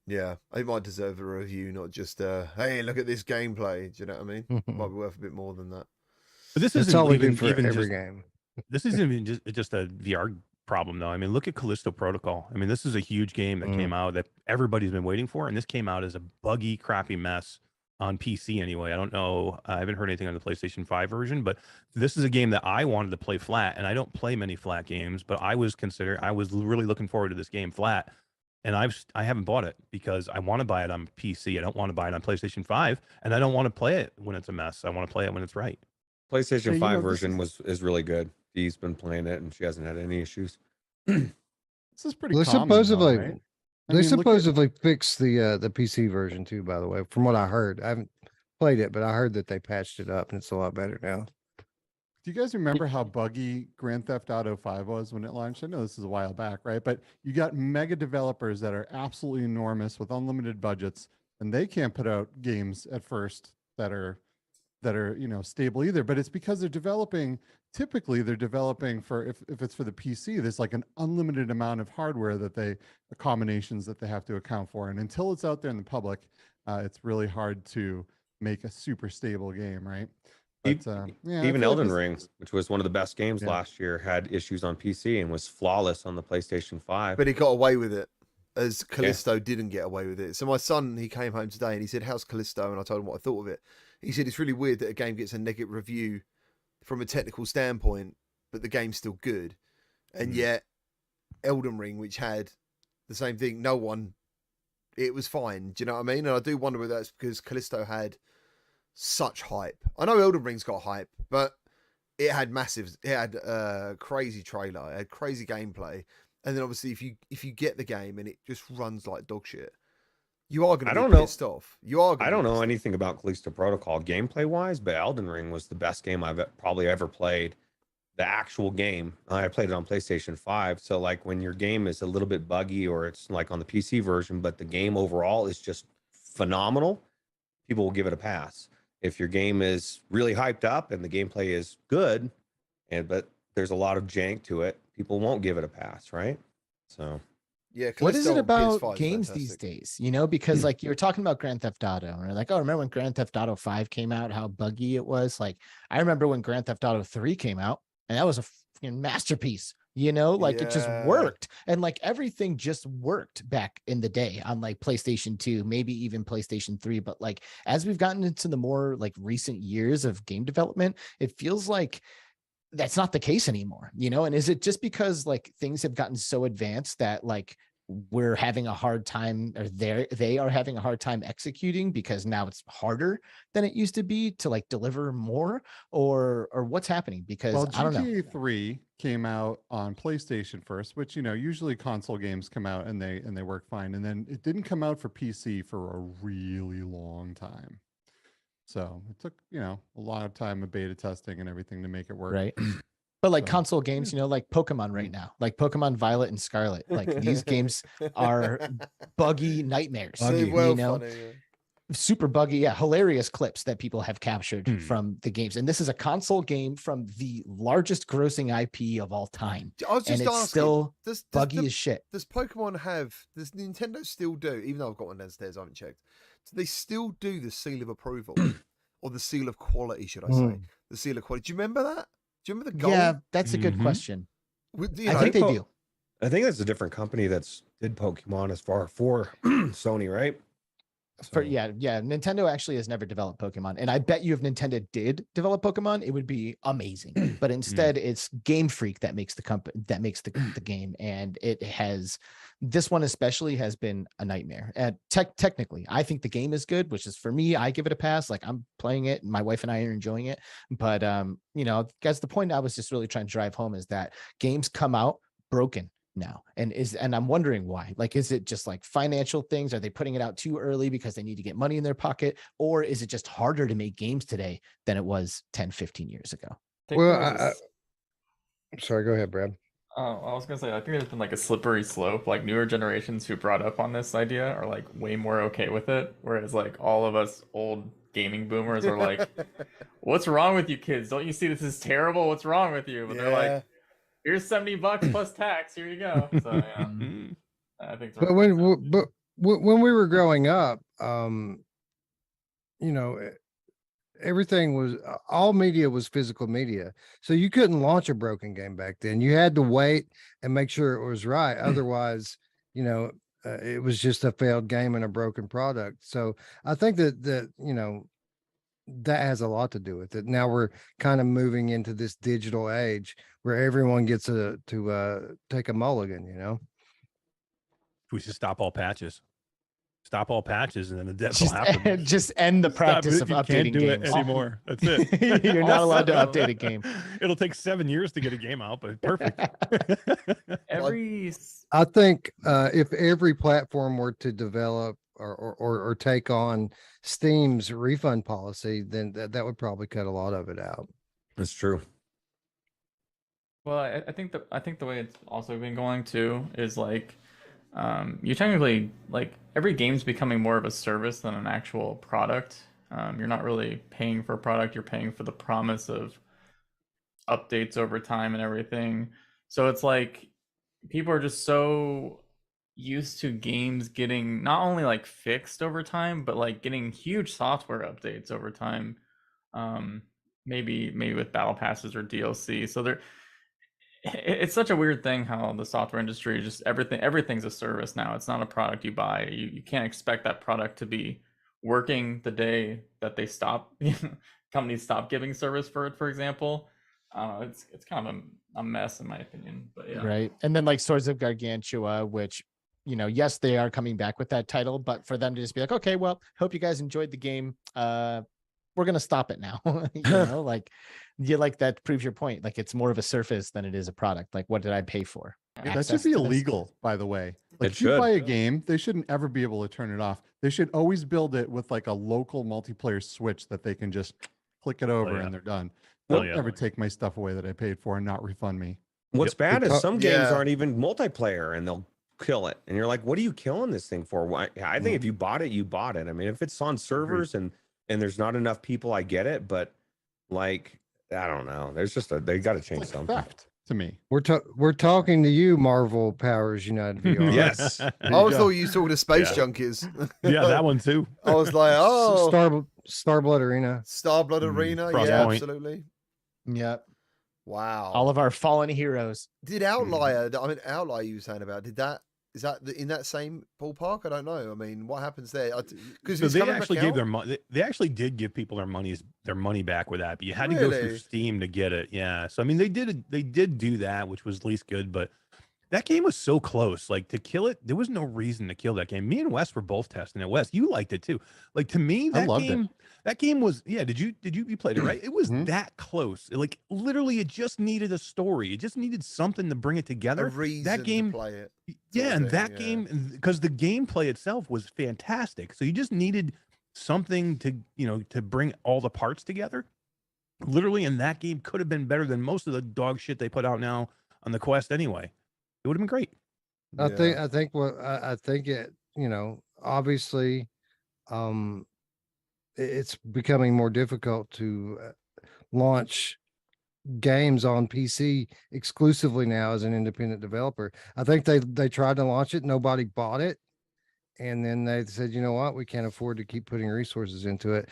Yeah, it might deserve a review, not just hey, look at this gameplay. Do you know what I mean? It might be worth a bit more than that. But this That's isn't all we do even, for even every just, game. this isn't even just a VR problem though. I mean, look at Callisto Protocol. I mean, this is a huge game that came out that everybody's been waiting for, and this came out as a buggy, crappy mess on PC anyway. I don't know. I haven't heard anything on the PlayStation 5 version, but this is a game that I wanted to play flat, and I don't play many flat games, but I was really looking forward to this game flat. And I haven't bought it because I want to buy it on PC. I don't want to buy it on PlayStation 5, and I don't want to play it when it's a mess. I want to play it when it's right. PlayStation Yeah, 5 this version is really good. Dee's been playing it and she hasn't had any issues. This is pretty They common, though, supposedly right? I they mean, look at- supposedly fixed the PC version too, by the way, from what I heard. I haven't played it, but I heard that they patched it up and it's a lot better now. Do you guys remember how buggy Grand Theft Auto 5 was when it launched? I know this is a while back, right? But you got mega developers that are absolutely enormous with unlimited budgets, and they can't put out games at first that are stable either. But it's because they're developing. Typically, they're developing for if it's for the PC, there's like an unlimited amount of hardware combinations that they have to account for, and until it's out there in the public, it's really hard to make a super stable game, right? But, yeah, I Even feel like Elden this- Ring, which was one of the best games Yeah. last year, had issues on PC and was flawless on the PlayStation 5. But he got away with it, as Callisto didn't get away with it. So my son, he came home today and he said, "How's Callisto?" And I told him what I thought of it. He said it's really weird that a game gets a negative review from a technical standpoint, but the game's still good. And yet, Elden Ring, which had the same thing, it was fine. Do you know what I mean? And I do wonder whether that's because Callisto had such hype. I know Elden Ring's got hype, but it had crazy trailer, it had crazy gameplay, and then obviously if you get the game and it just runs like dog shit, you are going I to don't be know. pissed off. You are. I don't know anything about Callisto Protocol gameplay wise, but Elden Ring was the best game I've probably ever played. The actual game, I played it on PlayStation 5. So like when your game is a little bit buggy or it's like on the PC version, but the game overall is just phenomenal, people will give it a pass. If your game is really hyped up and the gameplay is good, but there's a lot of jank to it, people won't give it a pass, right? So Yeah. What is Callisto it on about PS5 is games these fantastic. days? You know, because like you were talking about Grand Theft Auto, and we're like, oh, remember when Grand Theft Auto 5 came out, how buggy it was? Like, I remember when Grand Theft Auto 3 came out, and that was a fucking masterpiece. You know, like it just Yeah. worked, and like everything just worked back in the day on like PlayStation 2, maybe even PlayStation 3. But like as we've gotten into the more like recent years of game development, it feels like that's not the case anymore, you know? And is it just because like things have gotten so advanced that like we're having a hard time, or they are having a hard time executing because now it's harder than it used to be to like deliver more, or what's happening? Because Well, I don't know. GTA 3 came out on PlayStation first, which usually console games come out and they work fine, and then it didn't come out for PC for a really long time. So it took a lot of time of beta testing and everything to make it work. Right. But like So, console games, like Pokemon right now, like Pokemon Violet and Scarlet, like these games are buggy nightmares. So Buggy. well know? funny. Yeah. Super buggy, yeah, hilarious clips that people have captured Hmm. from the games. And this is a console game from the largest grossing IP of all time. I was And just it's asking, still does buggy as shit. Does Pokemon does Nintendo still do, even though I've got one downstairs, I haven't checked, do they still do the seal of approval or the seal of quality, should I say? Mm. The seal of quality. Do you remember that? Do you remember the goal? Yeah, that's a good Mhm. question. You I know, think they do. I think that's a different company that's did Pokemon as far for Sony, right? So, Yeah, Nintendo actually has never developed Pokemon, and I bet you if Nintendo did develop Pokemon, it would be amazing. But instead, it's Game Freak that makes the company that makes the game, and it has this one especially has been a nightmare. And technically, I think the game is good, which is for me, I give it a pass. Like I'm playing it, and my wife and I are enjoying it. But guys, the point I was just really trying to drive home is that games come out broken now, and I'm wondering why. Like, is it just like financial things? Are they putting it out too early because they need to get money in their pocket, or is it just harder to make games today than it was 10-15 years ago? Well, sorry, go ahead, Brad. I was gonna say, I think there's been like a slippery slope. Like newer generations who brought up on this idea are like way more okay with it, whereas like all of us old gaming boomers are like, "What's wrong with you kids? Don't you see this is terrible? What's wrong with you?" But they're like, "Here's $70 plus tax. Here you go." So yeah, I think. But when we were growing up, everything was all media was physical media, so you couldn't launch a broken game back then. You had to wait and make sure it was right. Otherwise, it was just a failed game and a broken product. So I think that has a lot to do with it. Now we're kind of moving into this digital age where everyone gets to take a mulligan. We should stop all patches. Stop all patches, and then the death will happen. Just end the practice of you updating can't do games it anymore. That's it. You're not allowed to Also- update a game. It'll take 7 years to get a game out, but perfect. I think if every platform were to develop or take on Steam's refund policy, then that would probably cut a lot of it out. that's true. Well, I think the way it's also been going too is like, you technically like every game's becoming more of a service than an actual product. You're not really paying for a product; you're paying for the promise of updates over time and everything. So it's like people are just so used to games getting not only like fixed over time, but like getting huge software updates over time. Maybe with battle passes or DLC. So it's such a weird thing how the software industry just everything's a service now. It's not a product you buy. You can't expect that product to be working the day that they stop companies stop giving service for it, for example. It's kind of a mess in my opinion, but yeah. Right. And then like Swords of Gargantua, which yes, they are coming back with that title, but for them to just be like, okay, well, hope you guys enjoyed the game. We're gonna stop it now. Like that proves your point. Like it's more of a service than it is a product. Like what did I pay for? That should access be to this. illegal, by the way. Like It if you should. buy a game, they shouldn't ever be able to turn it off. They should always build it with like a local multiplayer switch that they can just click it over yeah. and they're done. Hell Don't yeah. ever take my stuff away that I paid for and not refund me. What's bad is some games Yeah. aren't even multiplayer and they'll kill it. And you're like, what are you killing this thing for? Why? I think if you bought it, you bought it. I mean, if it's on servers and there's not enough people, I get it. But like, I don't know. There's just they got to change It's like something. theft to me. We're talking to you, Marvel Powers United VR. Yes. There I you always go. thought you were talking to space Yeah. junkies. Yeah, that one too. I was like, oh, Starblood Arena. Starblood Arena. Yeah, Crosspoint. absolutely. Yep. Wow. All of our fallen heroes. Did Outlier? I mean, Outlier you were saying about? Is that in that same ballpark? I don't know. I mean, what happens there? Because So they actually gave their money. They actually did give people their money back with that, but you had to go through Really? Steam to get it. Yeah. So I mean, they did do that, which was at least good, but that game was so close. Like to kill it, there was no reason to kill that game. Me and Wes were both testing it. Wes, you liked it too. Like to me, I that loved it. game. That game was, yeah. Did you played it right? It was Mhm. that close. Like literally, it just needed a story. It just needed something to bring it a together. reason That game, to play it. yeah, sort of and that thing, yeah. game, because the gameplay itself was fantastic. So you just needed something to, to bring all the parts together. Literally, and that game could have been better than most of the dog shit they put out now on the Quest anyway. It would have been great. I Yeah. think I think it, obviously, it's becoming more difficult to launch games on PC exclusively now as an independent developer. I think they tried to launch it, nobody bought it, and then they said, you know what, we can't afford to keep putting resources into it.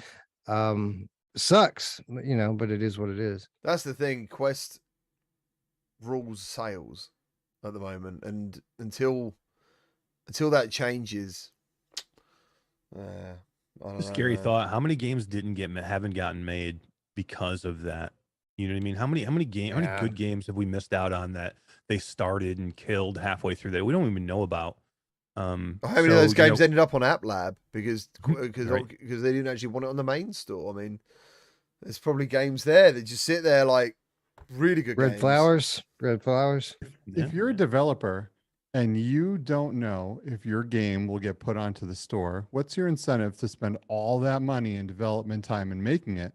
Sucks, but it is what it is. That's the thing. Quest rules sales at the moment, and until that changes, I don't know, Scary man. thought. How many games haven't gotten made because of that? You know what I mean? How many Yeah. good games have we missed out on that they started and killed halfway through that we don't even know about? How many of those games ended up on App Lab because Right. they didn't actually want it on the main store? I mean, there's probably games there that just sit there like really good Red games. flowers. Yeah. If you're a developer and you don't know if your game will get put onto the store, what's your incentive to spend all that money in development time and making it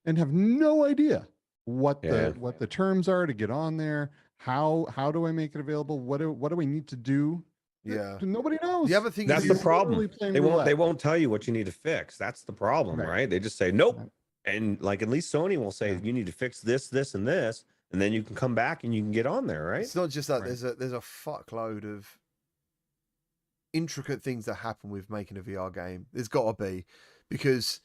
and have no idea what the terms are to get on there? How do I make it available? What do we need to do? Yeah. Nobody knows. The other thing That's is the you're problem. literally playing They roulette. won't tell you what you need to fix. That's the problem, Right. right? They just say nope. Right. And like at least Sony will say Yeah. you need to fix this, this, and this, and then you can come back and you can get on there, right? It's not just that. Right. There's a fuckload of intricate things that happen with making a VR game. There's got to be, because,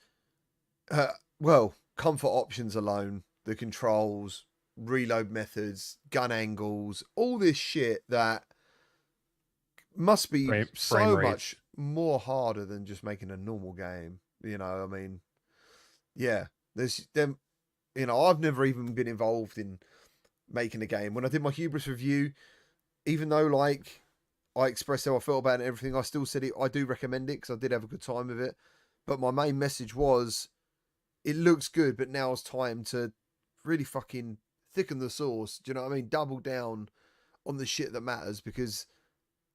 comfort options alone, the controls, reload methods, gun angles, all this shit that must be Frame so rates. much more harder than just making a normal game. I mean, yeah, there's them. I've never even been involved in making a game. When I did my Hubris review, even though like I expressed how I felt about it and everything, I still said I do recommend it because I did have a good time with it. But my main message was, it looks good, but now it's time to really fucking thicken the sauce. Do you know what I mean? Double down on the shit that matters, because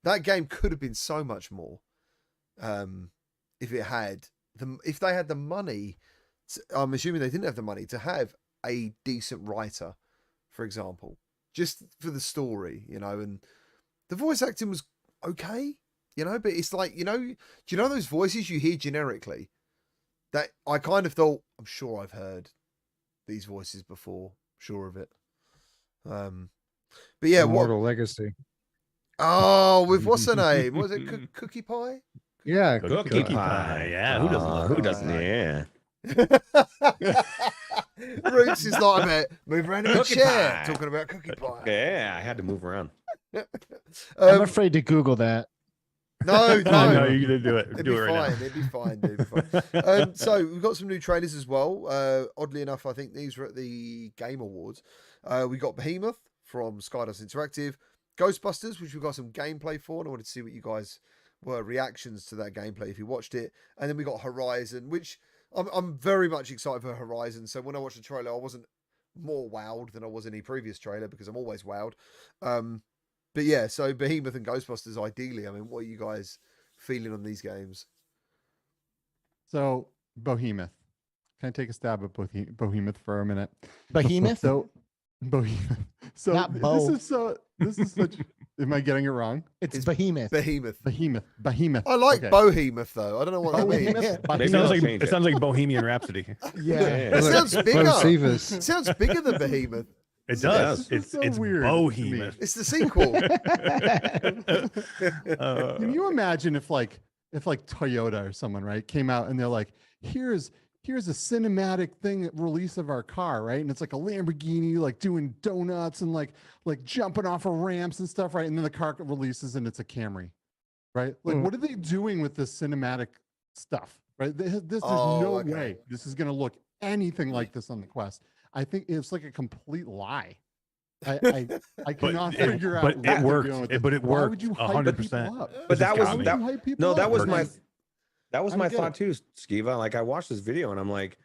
that game could have been so much more if they had the money. I'm assuming they didn't have the money to have a decent writer, for example, just for the story, and the voice acting was okay, but it's like, do you know those voices you hear generically that I kind of thought, I'm sure I've heard these voices before, sure of it. But yeah, Immortal Legacy. Oh, with what's her name? Was it Cookie Pie? Yeah, Cookie Pie. pie. Yeah, who doesn't love Who Cookie doesn't? Pie? Yeah. Roots is like about move around in a Cookie chair pie. talking about Cookie Pie. Yeah, I had to move around. I'm afraid to Google that. No, No, you're gonna do it. It'd Do be it right fine. It'd be fine. It'd be fine. So we've got some new trailers as well. Oddly enough, I think these were at the Game Awards. We got Behemoth from Skydust Interactive, Ghostbusters, which we got some gameplay for, and I wanted to see what you guys were reactions to that gameplay if you watched it. And then we got Horizon, which I'm very much excited for Horizon. So when I watched the trailer, I wasn't more wowed than I was in any previous trailer, because I'm always wowed. But yeah, so Behemoth and Ghostbusters, ideally, I mean, what are you guys feeling on these games? So Behemoth. Can I take a stab at Behemoth for a minute? Behemoth, So Behemoth. So Not this is such. Am I getting it wrong? it's It's Behemoth. Behemoth. Behemoth. I like Okay. Bohemoth though. I don't know what that means. Behemoth? Maybe It they'll sounds like change it sounds like Bohemian Rhapsody. Yeah. It sounds bigger. Bocephus. It sounds bigger than Behemoth. It It does. does. It's so it's weird to me. Bohemoth. It's the sequel. Can you imagine if Toyota or someone, right, came out and they're like, here's a cinematic thing release of our car, right? And it's like a Lamborghini, like doing donuts and like jumping off of ramps and stuff, right? And then the car releases and it's a Camry, right? Like, what are they doing with this cinematic stuff, right? There's no okay. way this is going to look anything like this on the Quest. I think it's like a complete lie. I cannot figure out. But what it they're worked. doing with But it Why worked would you hype 100%. people up? But that This is was comedy. that. Why would you hype people No, up? that was Because- my I get thought too, Skiva. Like I watched this video and I'm like,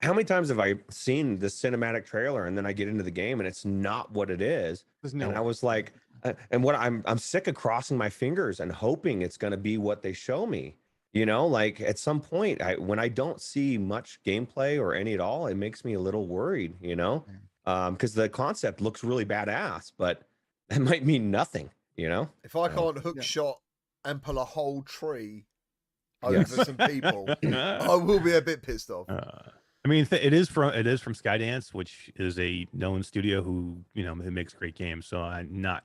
how many times have I seen this cinematic trailer and then I get into the game and it's not what it is? There's And no I way. was like, and what I'm sick of crossing my fingers and hoping it's going to be what they show me. You know, like at some point, when I don't see much gameplay or any at all, it makes me a little worried. You know, because the concept looks really badass, but that might mean nothing. You know, If I can't hook Yeah. shot and pull a whole tree Yes. over some people, I will be a bit pissed off. I mean, it is from Skydance, which is a known studio who who makes great games. So I'm not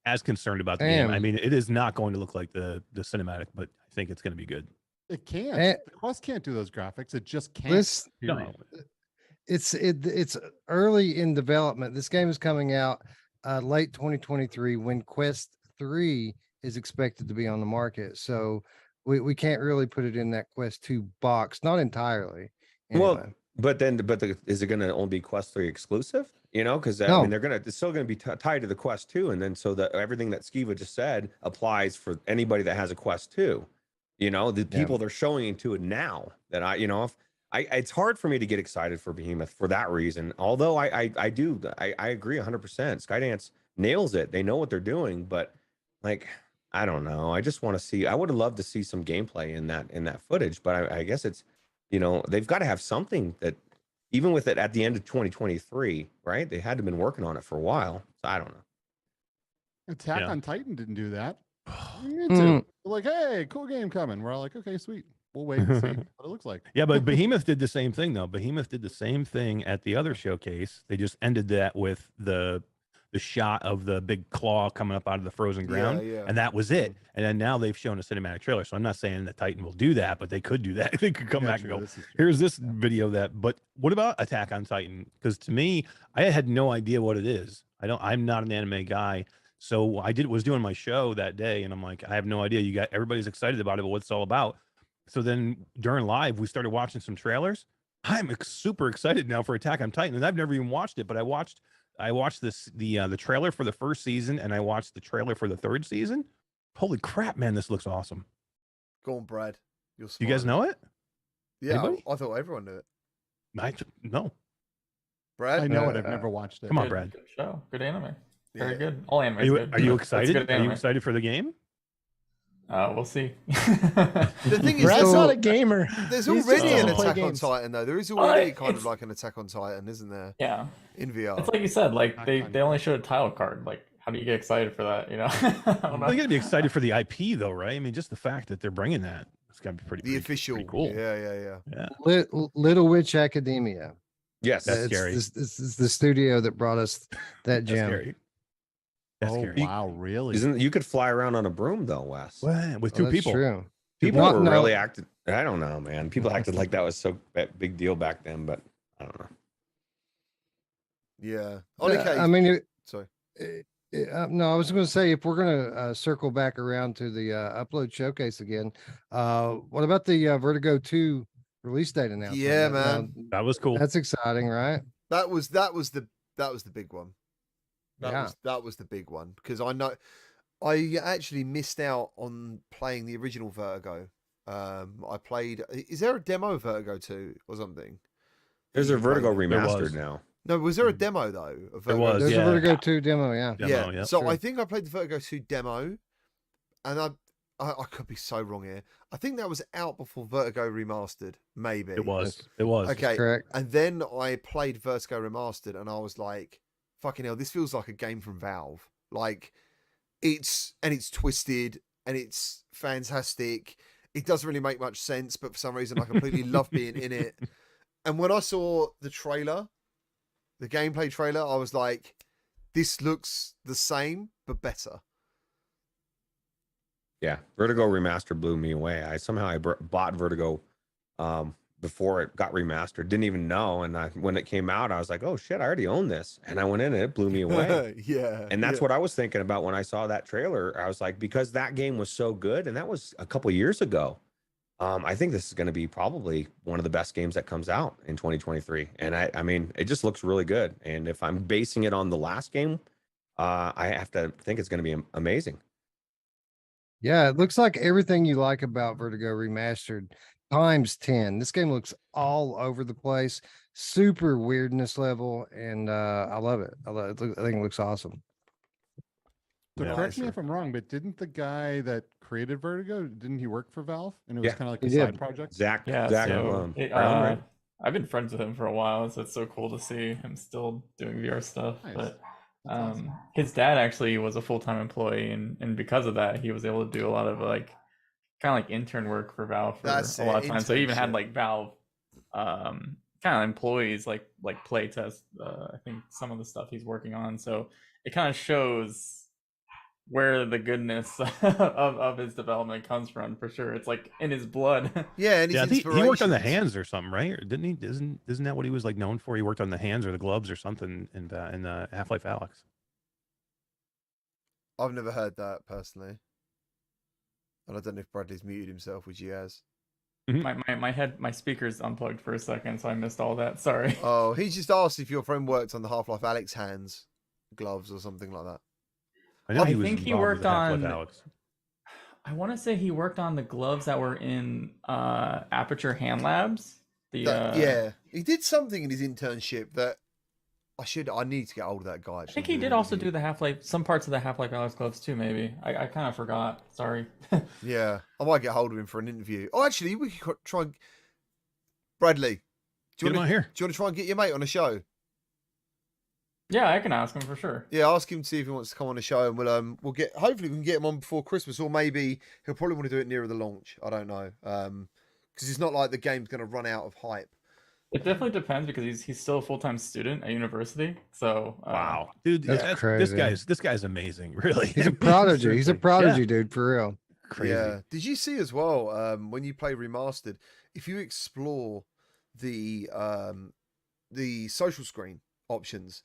as concerned about the game. I Damn. mean, it is not going to look like the cinematic, but I think it's going to be good. It can't. Eh. The Quest can't do those graphics. It just can't. This period. it's early in development. This game is coming out late 2023 when Quest 3 is expected to be on the market. So we can't really put it in that Quest 2 box, not entirely. Well, Anyway. is it going to only be Quest 3 exclusive? You know, because I No. mean, it's still going to be tied to the Quest 2, and then so that everything that Skiva just said applies for anybody that has a Quest 2. You know, the people they're showing into it now that it's hard for me to get excited for Behemoth for that reason. Although I agree 100%. Skydance nails it. They know what they're doing, but like, I don't know. I just want to see. I would have loved to see some gameplay in that footage, but I guess it's, they've got to have something that, even with it at the end of 2023, right? They had to been working on it for a while. So I don't know. Attack Yeah. on Titan didn't do that. What are you Mm. into? They're like, hey, cool game coming. We're all like, okay, sweet. We'll wait and see what it looks like. Yeah, but Behemoth did the same thing though. Behemoth did the same thing at the other showcase. They just ended that with the shot of the big claw coming up out of the frozen ground, yeah. and that was it. And then now they've shown a cinematic trailer. So I'm not saying that Titan will do that, but they could do that. They could come Yeah, back true, and go, this is true. here's this video that. But what about Attack on Titan? Because to me, I had no idea what it is. I'm not an anime guy. So I was doing my show that day, and I'm like, I have no idea. Everybody's excited about it, but what's it all about? So then during live, we started watching some trailers. I'm super excited now for Attack on Titan, and I've never even watched it, but I watched the trailer for the first season, and I watched the trailer for the third season. Holy crap, man, this looks awesome. Go on, Brad. You're You guys smiling. know it? Yeah, Anybody? I thought everyone knew it. No. Brad, I know it. I've never watched it. Come on, Good- Brad. Good show. Good anime. Very Yeah. good. All anime. Are you good. are you It's excited? good Are you anime. excited for the game? We'll see. The thing is, Brad's there's, not a gamer. there's He's just already an doesn't play Attack on games. Titan, though. There is already kind of it's- like an Attack on Titan, isn't there? Yeah, In VR. it's like you said. Like Not they fun. only showed a title card. Like, how do you get excited for that? I don't know. You got to be excited for the IP, though, right? I mean, just the fact that they're bringing that, it's got to be the pretty official. pretty cool. Yeah. Yeah, Little Witch Academia. Yes. That's It's scary. This is the studio that brought us that that's gem. scary. That's Oh, scary. wow, really? You could fly around on a broom though, Wes. Well, with Oh, two that's people. True. People Not- were no. really acted. I don't know, man. People acted like that was so big deal back then, but I don't know. Yeah. On occasion. I mean, Sorry. no, I was going to say, if we're going to circle back around to the upload showcase again, what about the Vertigo 2 release date announcement? Yeah, Now, man. That was cool. that's exciting, right? That was the big one. Yeah. That was the big one because I actually missed out on playing the original Vertigo. I played. Is there a demo of Vertigo 2 or something? There's a You can play Vertigo there? There remastered was. now. No, was there a demo though? Of There Vertigo? was, There's yeah. a Vertigo 2 demo, yeah. Demo, Yeah. yep. So Sure. I think I played the Vertigo 2 demo, and I could be so wrong here. I think that was out before Vertigo Remastered, maybe. It was. That's- It was. Okay. Correct. And then I played Vertigo Remastered, and I was like, "Fucking hell, this feels like a game from Valve." Like, it's twisted and it's fantastic. It doesn't really make much sense, but for some reason, I completely love being in it. And when I saw the trailer, the gameplay trailer, I was like, "This looks the same but better." Yeah, Vertigo Remastered blew me away. I bought Vertigo before it got remastered. Didn't even know, and when it came out, I was like, "Oh shit, I already own this." And I went in and it blew me away. Yeah. And that's yeah. what I was thinking about when I saw that trailer. I was like, because that game was so good, and that was a couple years ago. I think this is going to be probably one of the best games that comes out in 2023. And I mean, it just looks really good. And if I'm basing it on the last game, I have to think it's going to be amazing. Yeah, it looks like everything you like about Vertigo Remastered times 10. This game looks all over the place, super weirdness level, and I love it. I think it looks awesome. So Yeah, correct me sure. if I'm wrong, but didn't the guy that created Vertigo, didn't he work for Valve? And it was Yeah, kind of like he a did. side project? Zach, Yeah, Zach so Brown, right? I've been friends with him for a while, so it's so cool to see him still doing VR stuff. Nice. But That's awesome. his dad actually was a full-time employee, and because of that, he was able to do a lot of like kind of like intern work for Valve for That's a lot it, of time. So he even had internship. like Valve kind of employees like play test I think some of the stuff he's working on. So it kind of shows where the goodness of his development comes from, for sure. It's like in his blood. Yeah, and his Yeah, I think he worked on the inspirations. hands or something, right? Or didn't he? Isn't that what he was like known for? He worked on the hands or the gloves or something in Half-Life Alyx. I've never heard that personally. And I don't know if Bradley's muted himself, which he has. my speaker's unplugged for a second, so I missed all that. Sorry. Oh, he just asked if your friend worked on the Half-Life Alyx hands, gloves, or something like that. I know I he was think he involved worked with Half-Life on- Alyx. I want to say he worked on the gloves that were in Aperture Hand Labs. Yeah, he did something in his internship that I need to get hold of that guy. I think he did also do the Half-Life, some parts of the Half-Life Alyx gloves too. Maybe I kind of forgot. Sorry. Yeah, I might get hold of him for an interview. Oh, actually, we could try and Bradley. Do Get you him want on here. to try and get your mate on a show? Yeah, I can ask him for sure. Yeah, ask him to see if he wants to come on the show, and we'll get. Hopefully, we can get him on before Christmas, or maybe he'll probably want to do it nearer the launch. I don't know, because it's not like the game's going to run out of hype. It definitely depends because he's still a full-time student at university. So Wow, dude, That's this crazy. this guy's amazing. Really, He's a I mean, prodigy. He's a seriously. prodigy, Yeah, dude, for real. crazy. Yeah. Did you see as well when you play Remastered, if you explore the social screen options,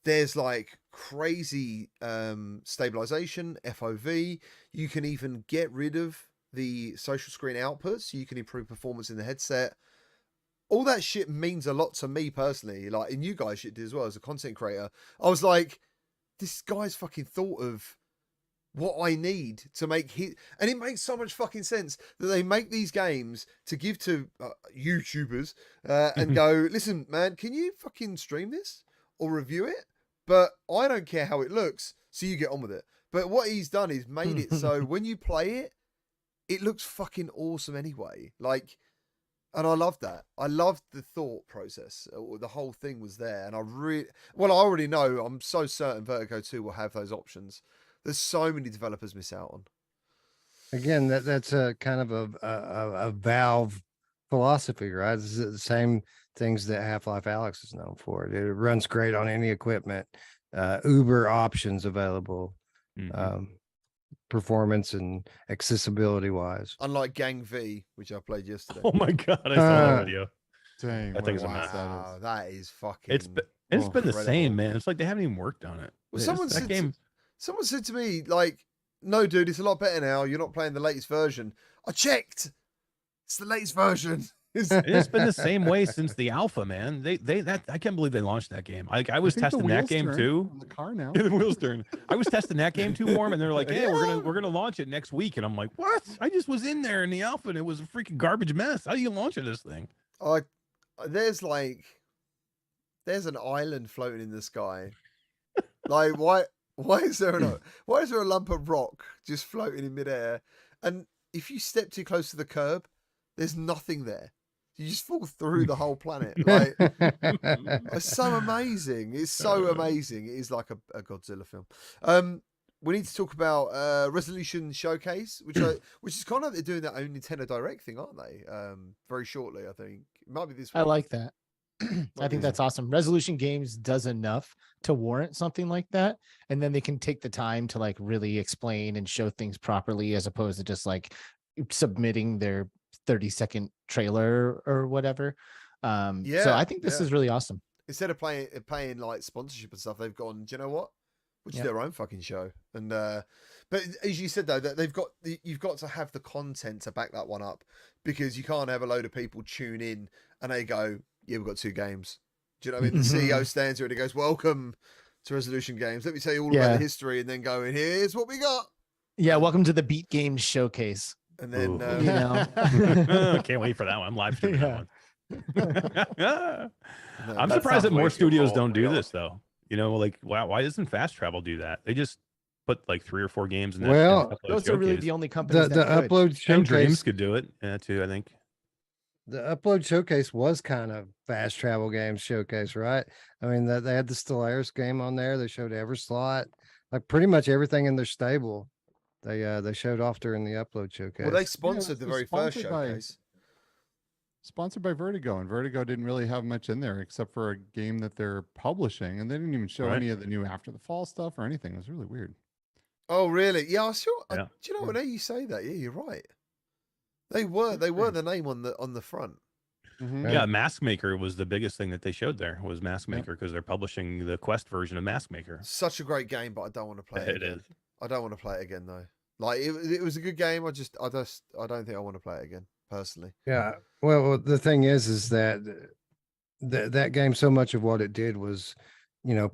there's like crazy stabilization, FOV. You can even get rid of the social screen outputs. So you can improve performance in the headset. All that shit means a lot to me personally. Like, and you guys should do as well as a content creator. I was like, this guy's fucking thought of what I need to make hit, and it makes so much fucking sense that they make these games to give to YouTubers and go, listen, man, can you fucking stream this or review it? But I don't care how it looks, so you get on with it. But what he's done is made it so when you play it, it looks fucking awesome anyway. Like, and I love that. I loved the thought process. The whole thing was there, and I already know. I'm so certain Vertigo 2 will have those options. There's so many developers miss out on. Again, that's a kind of a Valve philosophy, right? This is the same things that Half-Life Alyx is known for. It runs great on any equipment. Uber options available, Mhm. performance and accessibility wise. Unlike Gang V, which I played yesterday. Oh my god, I saw that Uh, video. Dang, That what thing's a a mess mess. Wow, that is fucking. It's been the incredible. same, man. It's like they haven't even worked on it. Well, It's- someone that said game. Someone said to me, like, no, dude, it's a lot better now. You're not playing the latest version. I checked. It's the latest version. It's been the same way since the alpha, man. I can't believe they launched that game. I was think the testing that wheels game turn too. on the car now. Yeah, the wheels turn. I was testing that game too, Warm, and they're like, "Hey, Yeah. we're gonna launch it next week," and I'm like, "What? I just was in there in the alpha, and it was a freaking garbage mess. How do you launch this thing?" There's like there's an island floating in the sky. Like, why is there a lump of rock just floating in midair? And if you step too close to the curb, there's nothing there. You just fall through the whole planet. Like, it's so amazing. It's so amazing. It is like a Godzilla film. We need to talk about Resolution Showcase, which is kind of they're doing their own Nintendo Direct thing, aren't they? Very shortly, I think. It might be this week. I like that. I think that's awesome. Resolution Games does enough to warrant something like that, and then they can take the time to like really explain and show things properly, as opposed to just like submitting their 30-second trailer or whatever. So I think this is really awesome. Instead of paying like sponsorship and stuff, they've gone, do you know what? Which is their own fucking show. And but as you said though, that you've got to have the content to back that one up, because you can't have a load of people tune in and they go, yeah, we've got 2 games. Do you know what I mean? The CEO stands there and he goes, welcome to Resolution Games. Let me tell you all about the history, and then go in, here's what we got. Yeah, welcome to the Beat Games Showcase. And then you know, can't wait for that one. I'm live streaming that one. No, I'm that surprised that sounds way more too studios cool, don't do really. this though. You know, like why doesn't Fast Travel do that? They just put like 3 or 4 games in that. Well, those are really the only companies the that could. upload And Dreams showcase. could do it, too. I think. The upload showcase was kind of Fast Travel Games showcase, right? I mean, they had the Stellaris game on there. They showed Everslot, like pretty much everything in their stable. They showed off during the upload showcase. well, they sponsored the it's very first sponsored by- showcase. Sponsored by Vertigo, and Vertigo didn't really have much in there except for a game that they're publishing, and they didn't even show Right. any of the new After the Fall stuff or anything. It was really weird. Oh, really? Yeah, I saw. Yeah. Do you know what? Now you say that, yeah, you're right. They were the name on the front. Mhm. Yeah, Mask Maker was the biggest thing that they showed there, was Mask Maker, because they're publishing the Quest version of Mask Maker. Such a great game, but I don't want to play it. It again. is. I don't want to play it again though. Like it was a good game. I don't think I want to play it again personally. Yeah. Well, the thing is that that game, so much of what it did was,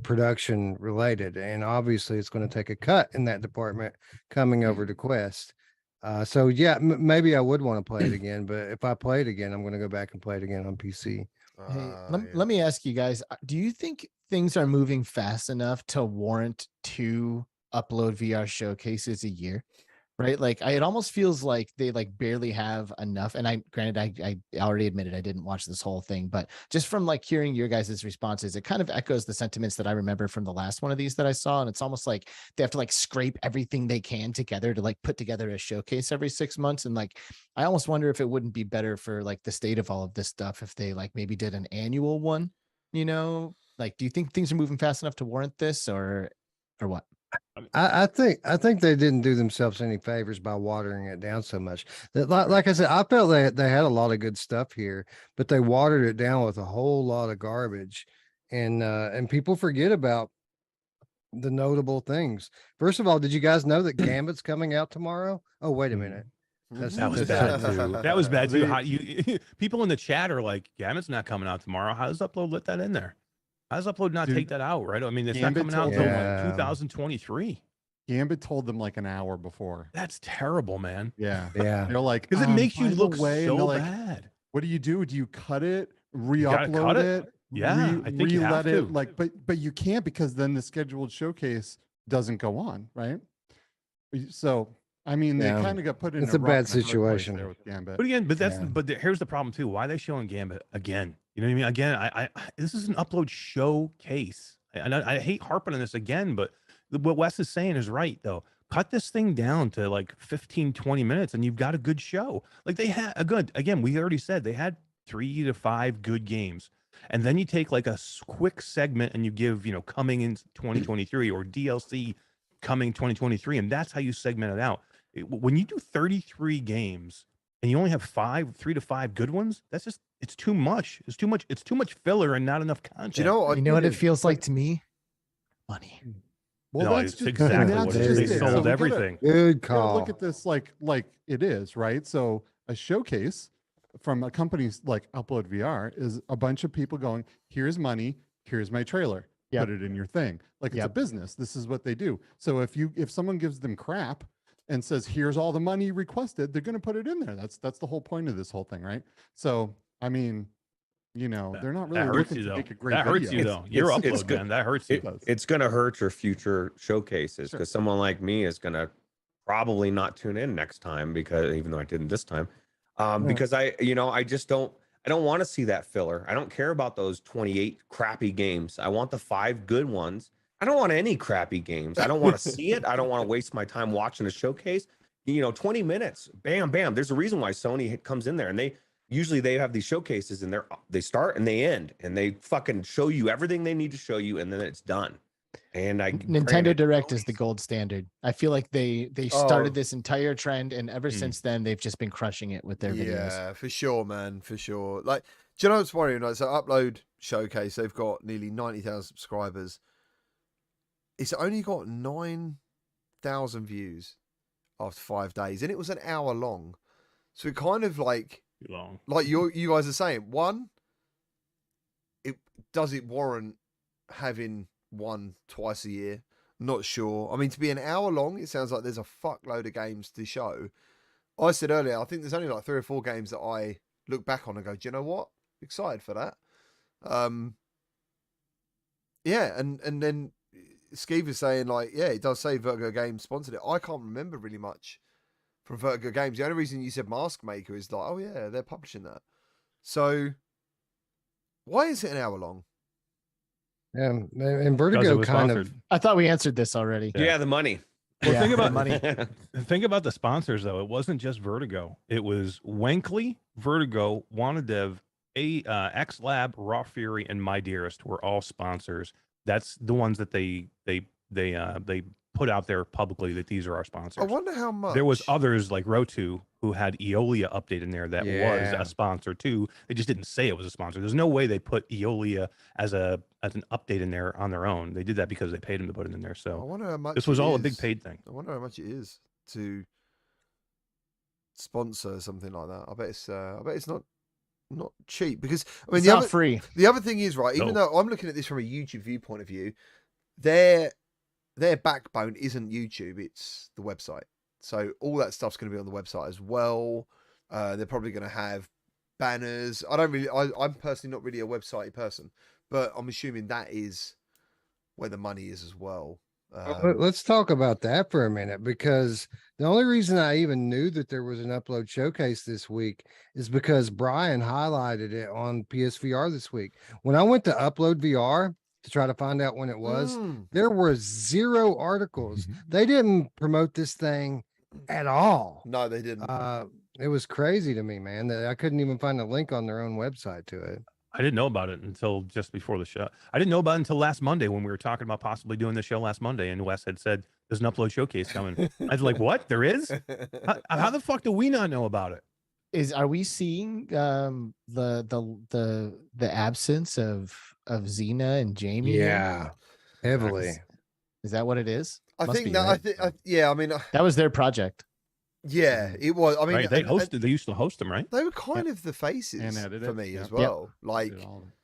production related, and obviously it's going to take a cut in that department coming over to Quest. So yeah, maybe I would want to play it again, but if I play it again, I'm going to go back and play it again on PC. Hey, let me ask you guys, do you think things are moving fast enough to warrant 2 upload VR showcases a year? Right? Like it almost feels like they like barely have enough. And I already admitted I didn't watch this whole thing, but just from like hearing your guys' responses, it kind of echoes the sentiments that I remember from the last one of these that I saw. And it's almost like they have to like scrape everything they can together to like put together a showcase every 6 months. And like, I almost wonder if it wouldn't be better for like the state of all of this stuff if they like maybe did an annual one, like, do you think things are moving fast enough to warrant this or what? I think they didn't do themselves any favors by watering it down so much. That, like I said, I felt they had a lot of good stuff here, but they watered it down with a whole lot of garbage, and people forget about the notable things. First of all, did you guys know that Gambit's coming out tomorrow? Oh, wait a minute. That was bad too. That was bad too. How you people in the chat are like, Gambit's not coming out tomorrow. How does Upload let that in there? How does Upload not take that out, right? I mean, it's Gambit not coming out told until them- 2023. Gambit told them like an hour before. That's terrible, man. Yeah. Yeah. They're like, Because it makes you by the look way," and so they're like, bad. what do you do? Do you cut it, gotta re-upload cut it. it? Yeah, I think you have re-let it? to. Like, but you can't, because then the scheduled showcase doesn't go on, right? So I mean, they Yeah. kind of got put in It's a rock bad and hard place situation. there with Gambit. But again, Yeah. here's the problem too. Why are they showing Gambit again? You know what I mean? Again, I this is an Upload showcase. And I hate harping on this again, but what Wes is saying is right though. Cut this thing down to like 15, 20 minutes and you've got a good show. Like they had again, we already said they had 3 to 5 good games. And then you take like a quick segment and you give, coming in 2023 or DLC coming 2023. And that's how you segment it out. When you do 33 games and you only have 3 to 5 good ones, it's too much. It's too much filler and not enough content. Do you know what? You know what it feels like to me? Money. Well, No, that's it's just, exactly that's what it just is. They So So sold we gotta- everything. Good you gotta call. look at this like it is, right? So a showcase from a company like Upload VR is a bunch of people going, here's money, here's my trailer, Yep. put it in your thing. Like it's a Yep. business. This is what they do. So if someone gives them crap and says, here's all the money you requested, they're going to put it in there. That's the whole point of this whole thing, right? So I mean, they're not That really hurts looking you to though. make a great That hurts you video. though. Your it's upload, good. man. That hurts you. It's going to hurt your future showcases because someone like me is going to probably not tune in next time, because even though I didn't this time, because I just don't. I don't want to see that filler. I don't care about those 28 crappy games. I want the 5 good ones. I don't want any crappy games. I don't want to see it. I don't want to waste my time watching a showcase. 20 minutes, bam, bam. There's a reason why Sony comes in there, and they have these showcases, and they start and they end, and they fucking show you everything they need to show you, and then it's done. And Nintendo Direct is the gold standard. I feel like they started this entire trend, and ever since then they've just been crushing it with their videos. Yeah, for sure, man, for sure. Like, do you know what's worrying? Like, so Upload Showcase, they've got nearly 90,000 subscribers. It's only got 9,000 views after 5 days, and it was an hour long. So it kind of like you guys are saying, one, does it warrant having one twice a year? Not sure. I mean, to be an hour long, it sounds like there's a fuckload of games to show. I said earlier, I think there's only like 3 or 4 games that I look back on and go, do you know what? Excited for that. Yeah, and then Skeeve is saying, like, yeah, it does say Vertigo Games sponsored it. I can't remember really much from Vertigo Games. The only reason you said Mask Maker is like, oh yeah, they're publishing that. So why is it an hour long? Yeah, and Vertigo kind of. I thought we answered this already. Yeah, the money. Well, Yeah, think about the money. Think about the sponsors though. It wasn't just Vertigo. It was Wankley, Vertigo, Wanadev, X Lab, Raw Fury, and My Dearest were all sponsors. That's the ones that they put out there publicly that these are our sponsors. I wonder how much. There was others like Rotu who had Eolia update in there that was a sponsor too. They just didn't say it was a sponsor. There's no way they put Eolia as an update in there on their own. They did that because they paid them to put it in there. I So wonder how much this was it all a is. big paid thing. I wonder how much it is to sponsor something like that. I bet it's not cheap, because I mean It's the not other, free. the other thing is, right, even No. though I'm looking at this from a YouTube viewpoint of view, their backbone isn't YouTube, it's the website. So all that stuff's going to be on the website as well. They're probably going to have banners. I'm personally not really a website person, but I'm assuming that is where the money is as well. Let's talk about that for a minute, because the only reason I even knew that there was an Upload Showcase this week is because Brian highlighted it on PSVR this week. When I went to Upload VR to try to find out when it was, there were 0 articles. They didn't promote this thing at all. No, they didn't. It was crazy to me, man, that I couldn't even find a link on their own website to it. I didn't know about it until just before the show. I didn't know about it until last Monday when we were talking about possibly doing the show last Monday, and Wes had said there's an Upload Showcase coming. I was like, "What? There is? How the fuck do we not know about it?" Are we seeing the absence of Xena and Jamie? Yeah, heavily. Is that what it is? I Must think be, that right? yeah, I mean That was their project. yeah, it was. I mean, Right? They used to host them, right? they were kind of the faces And edited for it, me yeah. as well. Like, Did all of it.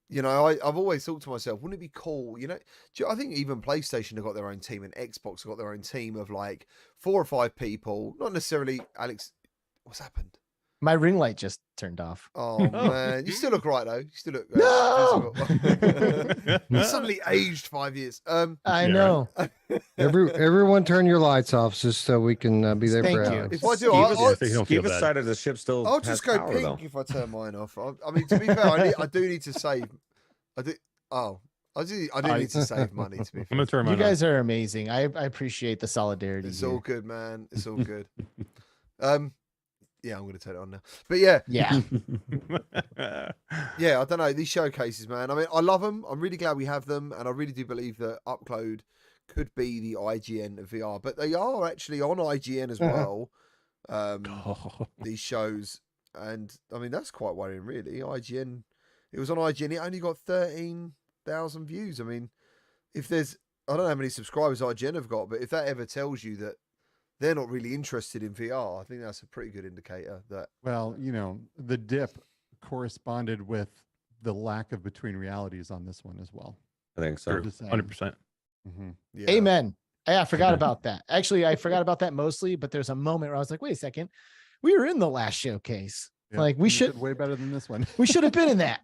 you know, I've always thought to myself, wouldn't it be cool? You know, I think even PlayStation have got their own team, and Xbox have got their own team of like 4 or 5 people. Not necessarily Alex. What's happened? My ring light just turned off. Oh man, you still look right though. You still look No! visible. Suddenly aged 5 years. I know. Everyone turn your lights off just so we can be there Thank for you. Alex. If I do, Skiva's side of the ship still I'll has just go power, pink though. if I turn mine off. I mean, to be fair, I do need to save. I do. Oh, I do need to save money. To be I'm fair, gonna turn You mine guys are amazing. I appreciate the solidarity. it's here. all good, man. It's all good. Yeah, I'm going to turn it on now. But yeah, Yeah. yeah, I don't know. These showcases, man. I mean, I love them. I'm really glad we have them. And I really do believe that Upload could be the IGN of VR. But they are actually on IGN as well, these shows. And, I mean, that's quite worrying, really. IGN, it was on IGN. It only got 13,000 views. I mean, if there's, I don't know how many subscribers IGN have got, but if that ever tells you that they're not really interested in VR, I think that's a pretty good indicator that. Well, the dip corresponded with the lack of between realities on this one as well. I think so. Just saying. 100%. Yeah. Amen. Yeah, I forgot about that. Actually, I forgot about that mostly, but there's a moment where I was like, wait a second. We were in the last showcase. Yeah, Like, we you should- did way better than this one. We should have been in that.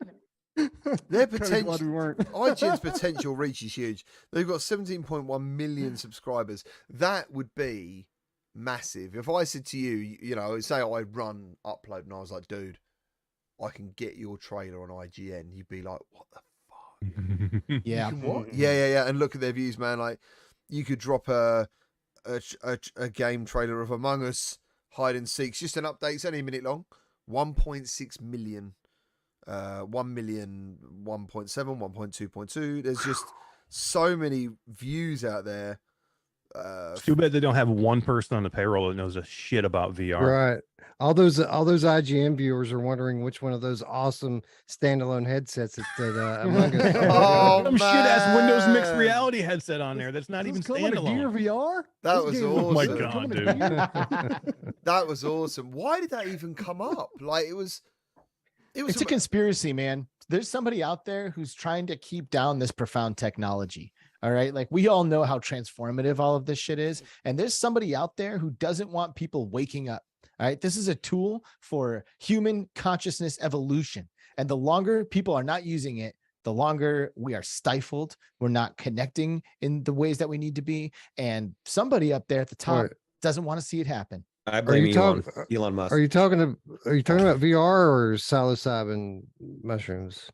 Their Kinda glad potential, we weren't. IGN's potential reach is huge. They've got 17.1 million subscribers. That would be massive. If I said to you, you know, say I run upload and I was like, dude, I can get your trailer on IGN, you'd be like, what the fuck? Yeah. You can what? Yeah. And look at their views, man. Like, you could drop a game trailer of Among Us hide and seeks, just an update. It's only a minute long. 1.6 million. 1 million, 1.7, 1.2.2. There's just so many views out there. It's too bad they don't have one person on the payroll that knows a shit about VR. Right. All those IGN viewers are wondering which one of those awesome standalone headsets that Among Us. Oh, Some shit ass Windows mixed man. reality headset on there that's not Is even this coming to Gear standalone. VR? That This was game looks awesome. like Oh my it's coming to God, Gear. That was awesome. Why did that even come up? Like, it was It's a conspiracy, man. There's somebody out there who's trying to keep down this profound technology. All right. Like, we all know how transformative all of this shit is. And there's somebody out there who doesn't want people waking up. All right. This is a tool for human consciousness evolution. And the longer people are not using it, the longer we are stifled. We're not connecting in the ways that we need to be. And somebody up there at the top Right. doesn't want to see it happen. I blame you Elon, talk- Elon Musk. Are you talking about VR or psilocybin mushrooms?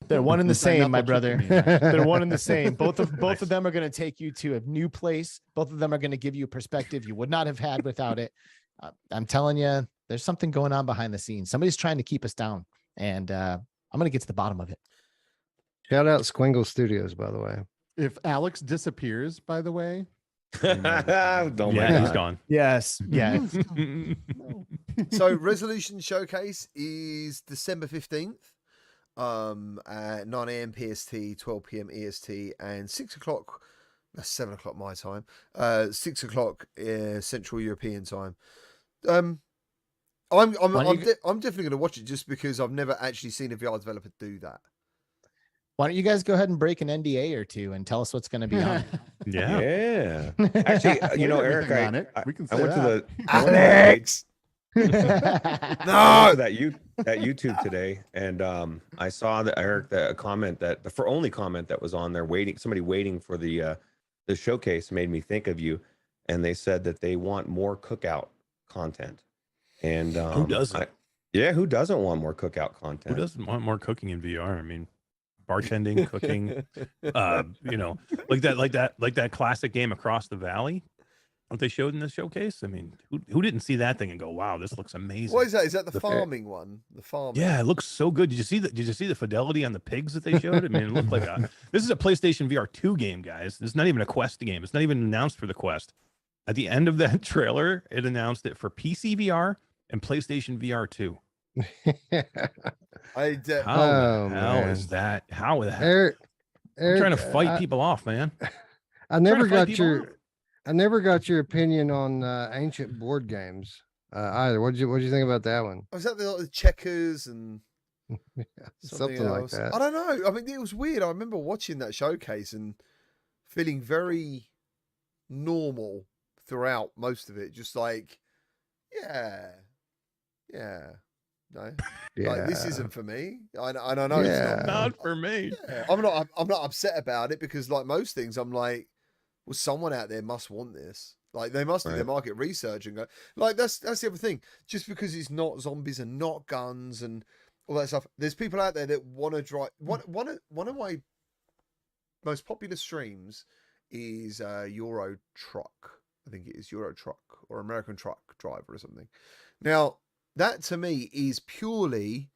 They're one and the same, my Pineapple brother. chicken, They're one and the same. Both of Nice. them are going to take you to a new place. Both of them are going to give you a perspective you would not have had without it. I'm telling you, there's something going on behind the scenes. Somebody's trying to keep us down, and I'm going to get to the bottom of it. Shout out Squingle Studios, by the way. If Alex disappears, by the way, Don't Yeah, mind he's that. gone. Yes. Yeah. no. So Resolution Showcase is December 15th. At 9 a.m. PST, 12 p.m. EST, and 6 o'clock. That's 7 o'clock my time. 6 o'clock Central European time. I'm definitely going to watch it just because I've never actually seen a VR developer do that. Why don't you guys go ahead and break an NDA or two and tell us what's going to be on? Yeah. Yeah. Actually, you know, Eric, Everything on it. I We can I say went to that. the I went to that Alex! I No! went to that YouTube today, and I saw that Eric, the comment that the only comment that was on there somebody waiting for the showcase made me think of you, and they said that they want more cookout content. And Who doesn't? who doesn't want more cookout content? Who doesn't want more cooking in VR? I mean, bartending, cooking, you know, like that classic game Across the Valley, what they showed in the showcase. I mean, who didn't see that thing and go, wow, this looks amazing? What is that? Is that the The- farming one? The farming? Yeah, it looks so good. Did you see the fidelity on the pigs that they showed? I mean, it looked like this is a PlayStation VR 2 game, guys. It's not even a Quest game. It's not even announced for the Quest. At the end of that trailer, it announced it for PC VR and PlayStation VR 2. I How Oh, the hell man. is that? How the hell? Eric, I'm trying to Eric, fight people off, man. I never trying to fight got people your off. I never got your opinion on ancient board games either. What did you think about that one? was that the checkers and Something like else? that. I don't know. I mean, it was weird. I remember watching that showcase and feeling very normal throughout most of it. Just like, yeah, no, like this isn't for me. I know it's Yeah. not. Not for me. Yeah, I'm not upset about it because, like most things, I'm like, well, someone out there must want this. Like they must do their Right. market research and go, like that's the other thing. Just because it's not zombies and not guns and all that stuff, there's people out there that want to drive. One of my most popular streams is Euro Truck. I think it is Euro Truck or American Truck Driver or something. Now that to me is purely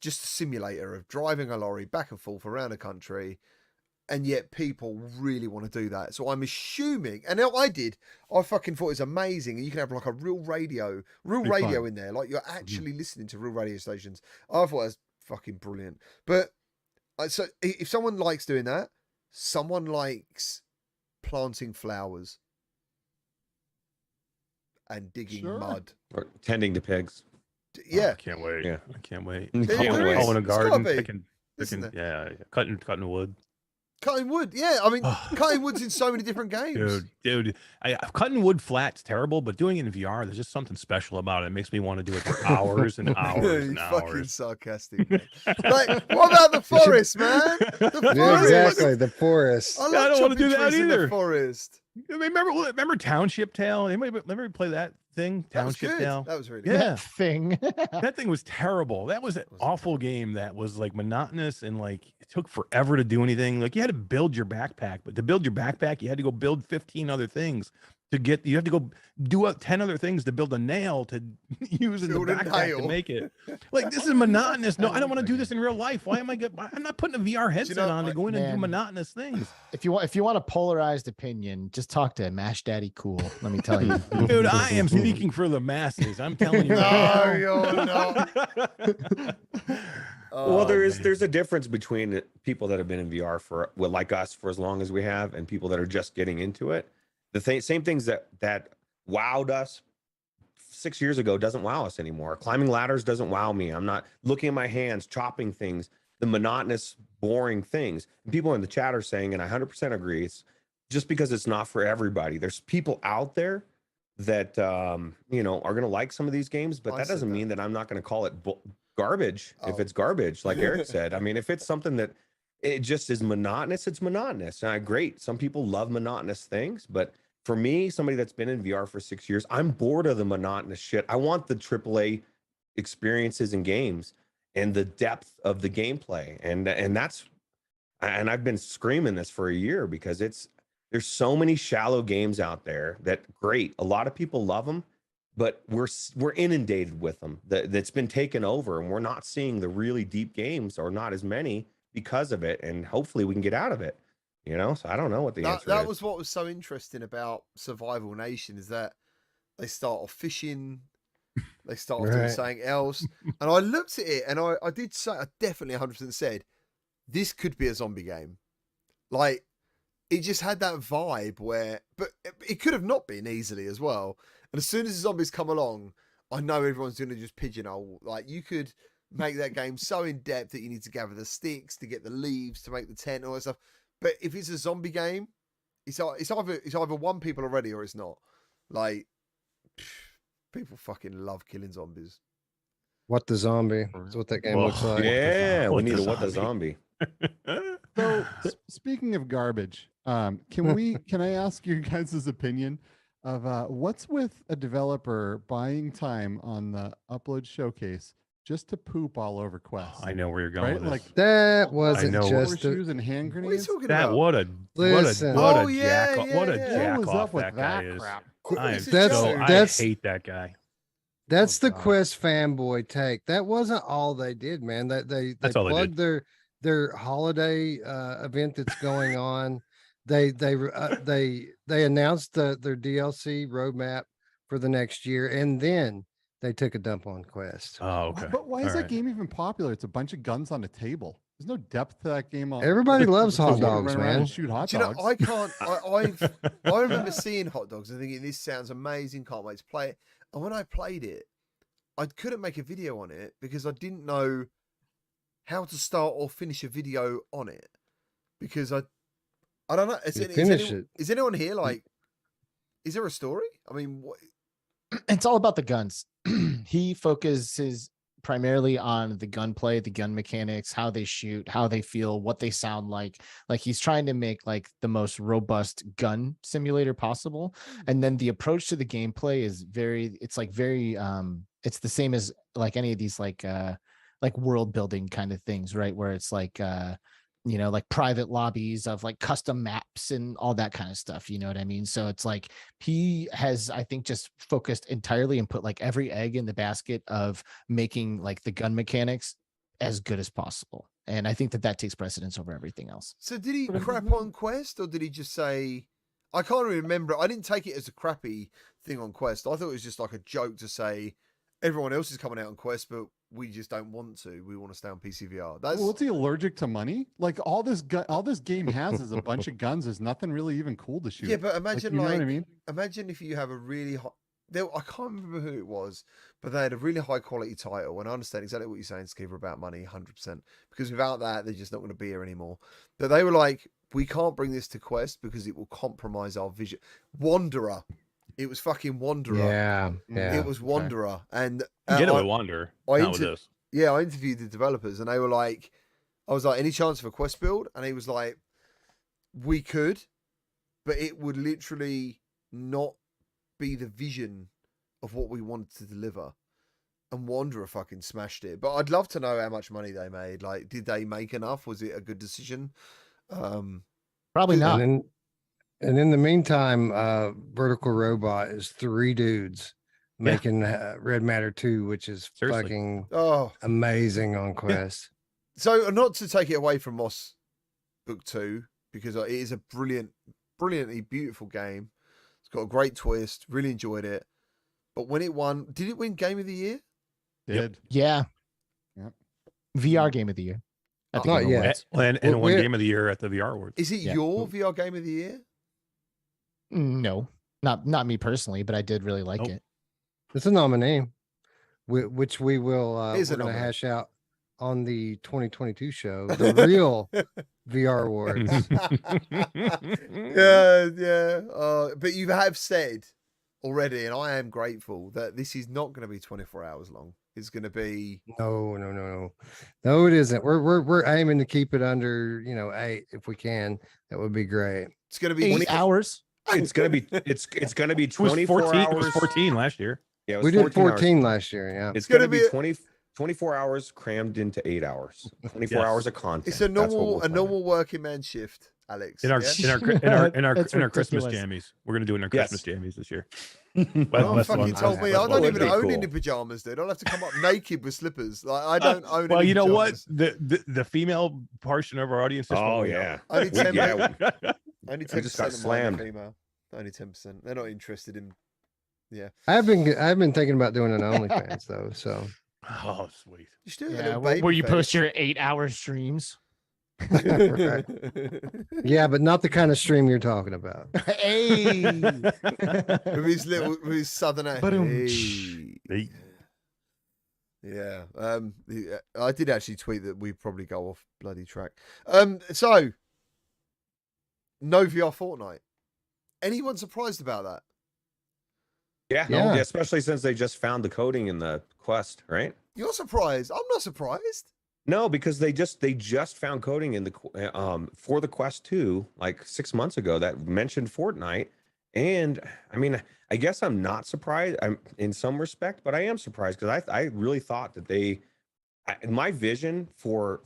just a simulator of driving a lorry back and forth around a country. And yet people really want to do that. So I'm assuming, and now I fucking thought it was amazing. And you can have like a real radio Be fun. in there. Like you're actually listening to real radio stations. I thought it was fucking brilliant. But so if someone likes doing that, someone likes planting flowers and digging Sure. mud. Or tending to pigs. Oh, Yeah. I can't wait. Yeah. I can't wait. There you go. Mowing a It's gotta garden, be. picking, Isn't yeah, cutting wood. Cutting wood, yeah. I mean, cutting wood's in so many different games. Dude, cutting wood flat's terrible, but doing it in VR, there's just something special about it. It makes me want to do it for hours and hours and You fucking hours. sarcastic. Man. Like, what about the forest, man? The Yeah, forest. exactly. The forest. I Yeah, I love don't wanna chopping do that trees in the either. forest. Remember Township Tale? Anybody remember play that thing? That was Township good. Tale. That was really good. Yeah. That thing. That thing was terrible. That was an Wasn't awful game that was like monotonous and like it took forever to do anything. Like you had to build your backpack, but to build your backpack, you had to go build 15 other things you have to go do 10 other things to build a nail to use in the Build a backpack to nail. make it. Like this is monotonous. No, I don't want to do this in real life. Why am I'm not putting a VR headset know, on to go in and do man. monotonous things. If you want a polarized opinion, just talk to Mash Daddy Cool. Let me tell you. Dude, I am speaking for the masses. I'm telling you. No, right you're not. Well, Oh, there's a difference between people that have been in VR for like us for as long as we have, and people that are just getting into it. Same things that wowed us 6 years ago doesn't wow us anymore. Climbing ladders doesn't wow me. I'm not looking at my hands, chopping things, the monotonous, boring things. And people in the chat are saying, and I 100% agree, it's just because it's not for everybody. There's people out there that are going to like some of these games, but I that said doesn't that. mean that I'm not going to call it garbage if Oh. it's garbage, like Eric said. I mean, if it's something that it just is monotonous, it's monotonous. And great. Some people love monotonous things, but for me, somebody that's been in VR for 6 years, I'm bored of the monotonous shit. I want the AAA experiences and games and the depth of the gameplay. And I've been screaming this for a year because there's so many shallow games out there that great. A lot of people love them, but we're inundated with them. That's been taken over, and we're not seeing the really deep games, or not as many, because of it. And hopefully we can get out of it. So I don't know what the answer that is. was what was so interesting about Survival Nation, is that they start off fishing, they start off doing Right. something else. And I looked at it and I did say, I definitely 100% said, this could be a zombie game. Like, it just had that vibe where, but it could have not been easily as well. And as soon as the zombies come along, I know everyone's going to just pigeonhole. Like, you could make that game so in depth that you need to gather the sticks to get the leaves to make the tent and all that stuff. But if it's a zombie game, it's either one people already or it's not. Like, people fucking love killing zombies. What the zombie? That's what that game looks like. Yeah, we What need the a what the zombie. zombie. So speaking of garbage, can I ask your guys' opinion of what's with a developer buying time on the upload showcase just to poop all over Quest? I know where you're going Right? with Like this. That wasn't know. just a, horseshoes and hand What are you grenades. talking That about? what a Listen. what a Oh, yeah, jack yeah, what a yeah. jack What was off up with that guy that is. crap? I am It's a That's- so joke. that's- I hate that guy. That's Oh, the God. Quest fanboy take. That wasn't all they did, man. That they That's all they plugged their holiday event that's going on. They announced their DLC roadmap for the next year, and then they took a dump on Quest. Oh, okay. But why is All that right. game even popular? It's a bunch of guns on a table. There's no depth to that game. Everybody loves So hot you can dogs, run around and man. shoot hot Do you know, dogs. I can't. I remember seeing hot dogs and thinking this sounds amazing. Can't wait to play it. And when I played it, I couldn't make a video on it because I didn't know how to start or finish a video on it. Because I don't know. Is anyone here like? Is there a story? I mean, what? It's all about the guns. He focuses primarily on the gunplay, the gun mechanics, how they shoot, how they feel, what they sound like. Like he's trying to make like the most robust gun simulator possible. And then the approach to the gameplay is it's the same as like any of these like world building kind of things, right? Where it's like like private lobbies of like custom maps and all that kind of stuff. You know what I mean? So it's like he has, I think, just focused entirely and put like every egg in the basket of making like the gun mechanics as good as possible. And I think that takes precedence over everything else. So did he crap on Quest, or did he just say? I can't really remember. I didn't take it as a crappy thing on Quest. I thought it was just like a joke to say everyone else is coming out on Quest, but we just don't want to. We want to stay on PCVR. That's What's he allergic to money? Like all this game has is a bunch of guns. There's nothing really even cool to shoot. yeah, but imagine you know like what I mean? imagine if you have a really hot. I can't remember who it was, but they had a really high quality title, and I understand exactly what you're saying, Skiver, about money, 100%. Because without that, they're just not going to be here anymore. But they were like, we can't bring this to Quest because it will compromise our vision. Wanderer. It was fucking Wanderer. Yeah, It was Wanderer, and Get it with Wander. Not with this. Yeah, I interviewed the developers, and they were like, I was like, any chance of a Quest build? And he was like, we could, but it would literally not be the vision of what we wanted to deliver. And Wanderer fucking smashed it. But I'd love to know how much money they made. Like, did they make enough? Was it a good decision? Probably not. And in the meantime, Vertical Robot is 3 dudes making Red Matter 2, which is fucking amazing on Quest. So not to take it away from Moss Book 2, because it is a brilliantly beautiful game. It's got a great twist. Really enjoyed it. But when it won, did it win Game of the Year? Did. Yeah. Yep. VR Game of the Year. At the Not Game yet. Awards. And Well, one we're- game of the year at the VR Awards. Is it your VR Game of the Year? No, not me personally, but I did really like Nope. it. It's a nominee, which we will It is we're a going to nominee. hash out on the 2022 show, the real VR Awards. Yeah. But you have said already, and I am grateful that this is not going to be 24 hours long. It's going to be No, it isn't. We're aiming to keep it under 8 if we can. That would be great. it's going to be 8 hours. It's gonna be it's gonna be It was 24 14. hours. It was 14 last year. Yeah, it was We did 14 hours. 14 last year. Yeah. It's gonna gonna be be a- 24 hours crammed into 8 hours. 24 Yes. hours of content. It's a That's what normal we're planning. working man shift, Alex. In our yeah? in our That's Christmas ridiculous. jammies. We're gonna do it in our Yes. Christmas jammies this year. Oh, West fucking one. told me. I Well, don't it'd even be own cool. any pajamas, dude. I'll have to come up naked with slippers. Like I don't own Well, any you know what? pajamas. The female portion of our audience is Oh probably yeah. Only We- 10%. yeah, Only I just got 10% of mine are slammed. female. Only 10%. They're not interested in. I've been thinking about doing an OnlyFans though. So Oh, sweet. You should do a Yeah, little where baby you post face. your 8-hour streams. Right. Yeah, but not the kind of stream you're talking about. Hey. with his southern accent. Ba-dum. Hey. Yeah. I did actually tweet that we probably go off bloody track. So no VR Fortnite. Anyone surprised about that? Yeah, Yeah. especially since they just found the coding in the Quest, right? You're surprised. I'm not surprised. No, because they just found coding in the for the Quest 2 like 6 months ago that mentioned Fortnite, and I mean, I guess I'm not surprised. I'm in some respect, but I am surprised because I really thought that my vision for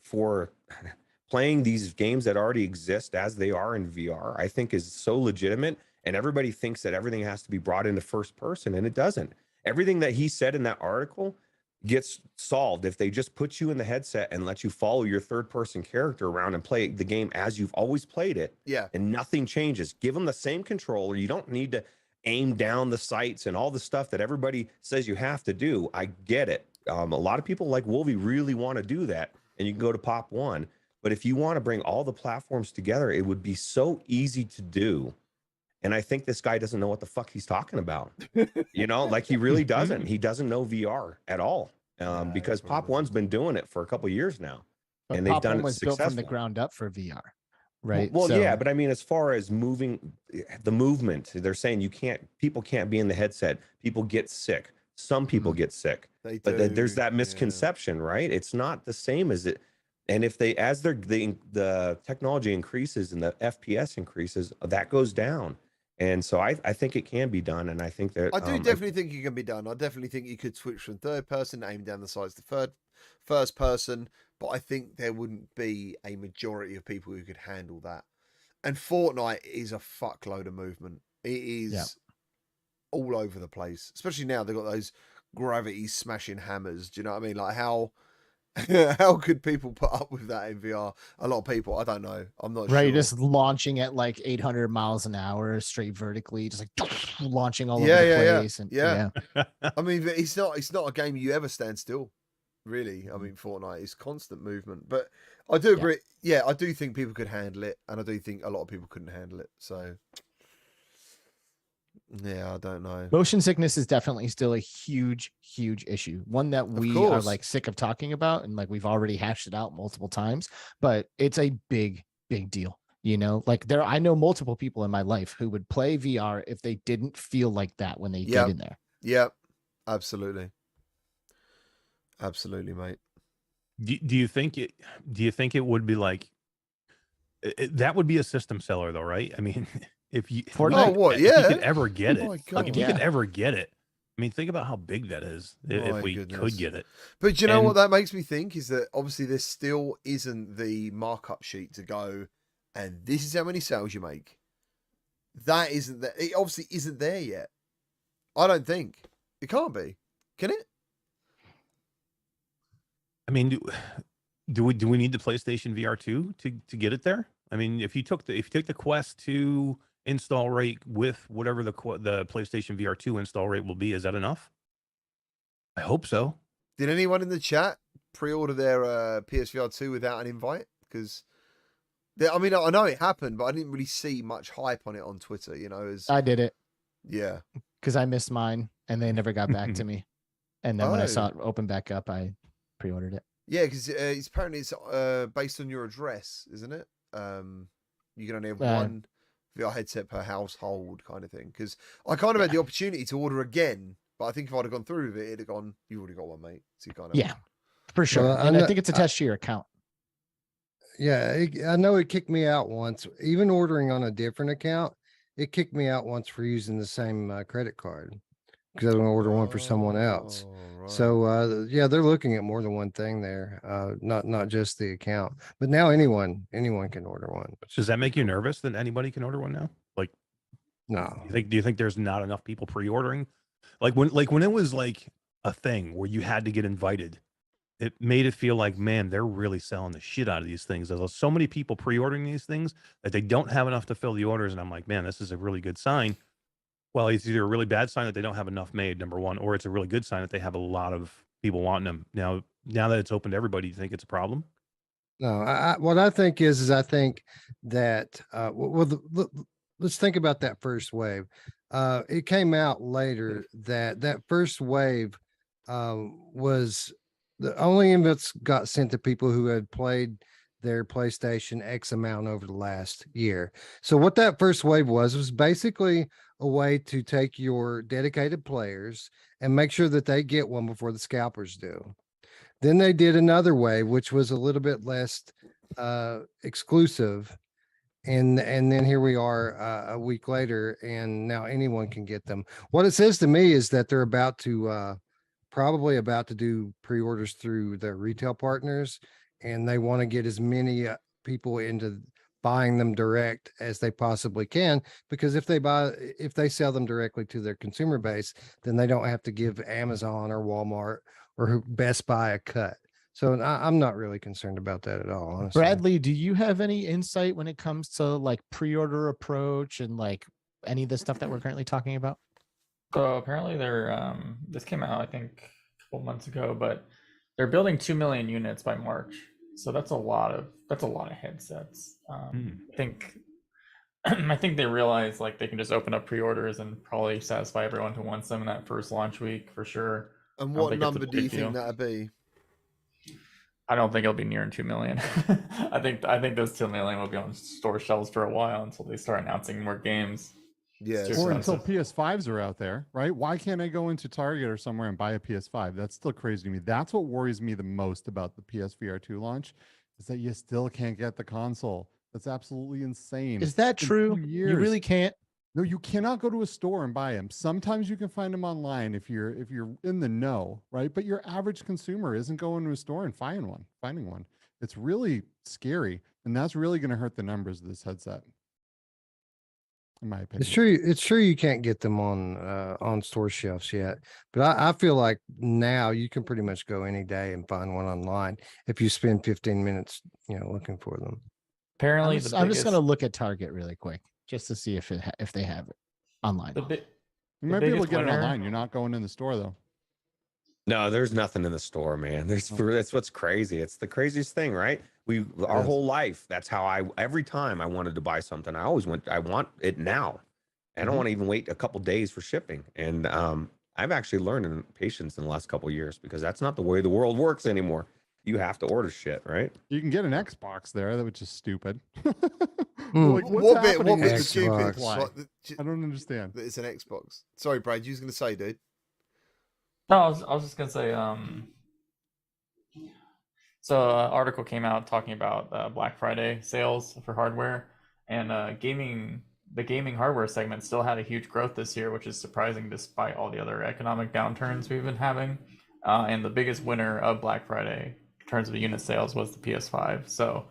playing these games that already exist as they are in VR, I think is so legitimate, and everybody thinks that everything has to be brought into first person, and it doesn't. Everything that he said in that article gets solved if they just put you in the headset and let you follow your third person character around and play the game as you've always played it, Yeah. and nothing changes. Give them the same controller. You don't need to aim down the sights and all the stuff that everybody says you have to do. I get it. A lot of people like Wolvie really want to do that, and you can go to Pop One. But if you want to bring all the platforms together, it would be so easy to do. And I think this guy doesn't know what the fuck he's talking about. Like he really doesn't. He doesn't know VR at all, because Pop One's been doing it for a couple of years now, But and they've Pop done One it was built from the successfully. ground up for VR, right? Well, So- yeah, but I mean, as far as moving, the movement, they're saying people can't be in the headset. People get sick. Some people get sick, They but do. there's that yeah. misconception, right? It's not the same as it. And if the technology increases and the FPS increases, that goes down. And so I think it can be done, and I think that I do definitely think it can be done. I definitely think you could switch from third person, aim down the sights to first person, but I think there wouldn't be a majority of people who could handle that. And Fortnite is a fuckload of movement. It is all over the place, especially now they've got those gravity smashing hammers. Do you know what I mean? Like how could people put up with that in VR? A lot of people, I don't know. I'm not right, sure. just launching at like 800 miles an hour straight vertically, just like launching all Yeah, over the yeah, place. And yeah. I mean, it's not a game you ever stand still, really. I mean, Fortnite is constant movement, but I do agree. Yeah, I do think people could handle it, and I do think a lot of people couldn't handle it. So Yeah, I don't know. Motion sickness is definitely still a huge, huge issue. One that we are course. like sick of talking about, and like we've already hashed it out multiple times, but it's a big, big deal. You know, like I know multiple people in my life who would play VR if they didn't feel like that when they get in there. Yep. Absolutely. Absolutely, mate. Do you think it would be like that would be a system seller though, right? I mean, if you Fortnite? Oh, what? if you Yeah. could ever get Oh it, my like God. if you Yeah. could ever get it, I mean, think about how big that is if My we goodness. could get it. But do you know And- what that makes me think is that obviously there still isn't the markup sheet to go, and this is how many sales you make. That isn't there. It obviously isn't there yet. I don't think it can't be. Can it? I mean, do we need the PlayStation VR 2 to get it there? I mean, if you took the Quest 2 install rate with whatever the PlayStation VR 2 install rate will be, is that enough? I hope so. Did anyone in the chat pre-order their PSVR 2 without an invite? Because I mean, I know it happened, but I didn't really see much hype on it on Twitter. You know, as I did it yeah. because I missed mine and they never got back to me. And then when I saw Oh. it open back up, I pre-ordered it. Yeah, because it's apparently it's based on your address, isn't it? You can only have one VR headset per household, kind of thing. Because I kind of had the opportunity to order again, but I think if I'd have gone through with it, it'd have gone. You've already got one, mate. So you kind of Yeah, for sure. Well, And I think it's attached to your account. Yeah, I know it kicked me out once. Even ordering on a different account, it kicked me out once for using the same credit card because I was going to order one for someone else. Right. So yeah, they're looking at more than one thing there, not just the account. But now anyone can order one. Does that make you nervous that anybody can order one now? Like, No, do you think there's not enough people pre-ordering? Like when it was like a thing where you had to get invited, it made it feel like, man, they're really selling the shit out of these things. There's so many people pre-ordering these things that they don't have enough to fill the orders. And I'm like, man, this is a really good sign. Well, it's either a really bad sign that they don't have enough made, number one, or it's a really good sign that they have a lot of people wanting them. Now that it's open to everybody, do you think it's a problem? no. What I think is I think that let's think about that first wave. It came out later that first wave was the only invites got sent to people who had played their PlayStation X amount over the last year. So what that first wave was basically a way to take your dedicated players and make sure that they get one before the scalpers do. Then they did another wave, which was a little bit less exclusive. And then here we are a week later, and now anyone can get them. What it says to me is that they're about to probably about to do pre-orders through their retail partners, and they want to get as many people into buying them direct as they possibly can, because if they sell them directly to their consumer base, then they don't have to give Amazon or Walmart or Best Buy a cut. So I'm not really concerned about that at all, honestly. Bradley, do you have any insight when it comes to like pre-order approach and like any of the stuff that we're currently talking about? So apparently they're this came out I think a couple months ago, but they're building 2 million units by March. So that's a lot of headsets. I think they realize like they can just open up pre-orders and probably satisfy everyone who wants them in that first launch week for sure. And what number do you think that'd be? I don't think it'll be near 2 million. I think those 2 million will be on store shelves for a while until they start announcing more games. Yeah, or until PS5s are out there, right? Why can't I go into Target or somewhere and buy a PS5? That's still crazy to me. That's what worries me the most about the PSVR 2 launch, is that you still can't get the console. That's absolutely insane. Is that It's been true? 2 You years. really can't. No, you cannot go to a store and buy them. Sometimes you can find them online if you're in the know, right? But your average consumer isn't going to a store and finding one. It's really scary, and that's really going to hurt the numbers of this headset, in my opinion. It's true you can't get them on store shelves yet, but I feel like now you can pretty much go any day and find one online if you spend 15 minutes, looking for them. Apparently, I'm just gonna look at Target really quick just to see if they have it online. You might be able to get it online. You're not going in the store though. No, there's nothing in the store, man. That's what's crazy. It's the craziest thing, right? Our whole life, that's how every time I wanted to buy something, I want it now. I don't want to even wait a couple days for shipping. And I've actually learned in patience in the last couple of years because that's not the way the world works anymore. You have to order shit, right? You can get an Xbox there, which is stupid. Hmm. Like, what's What bit? happening What with bit the is stupid? Xbox? supply? Like, I don't understand. that it's an Xbox. Sorry, Brad. You was gonna say, dude. No, I was just gonna say, so article came out talking about Black Friday sales for hardware, and the gaming hardware segment still had a huge growth this year, which is surprising despite all the other economic downturns we've been having. And the biggest winner of Black Friday in terms of unit sales was the PS5. So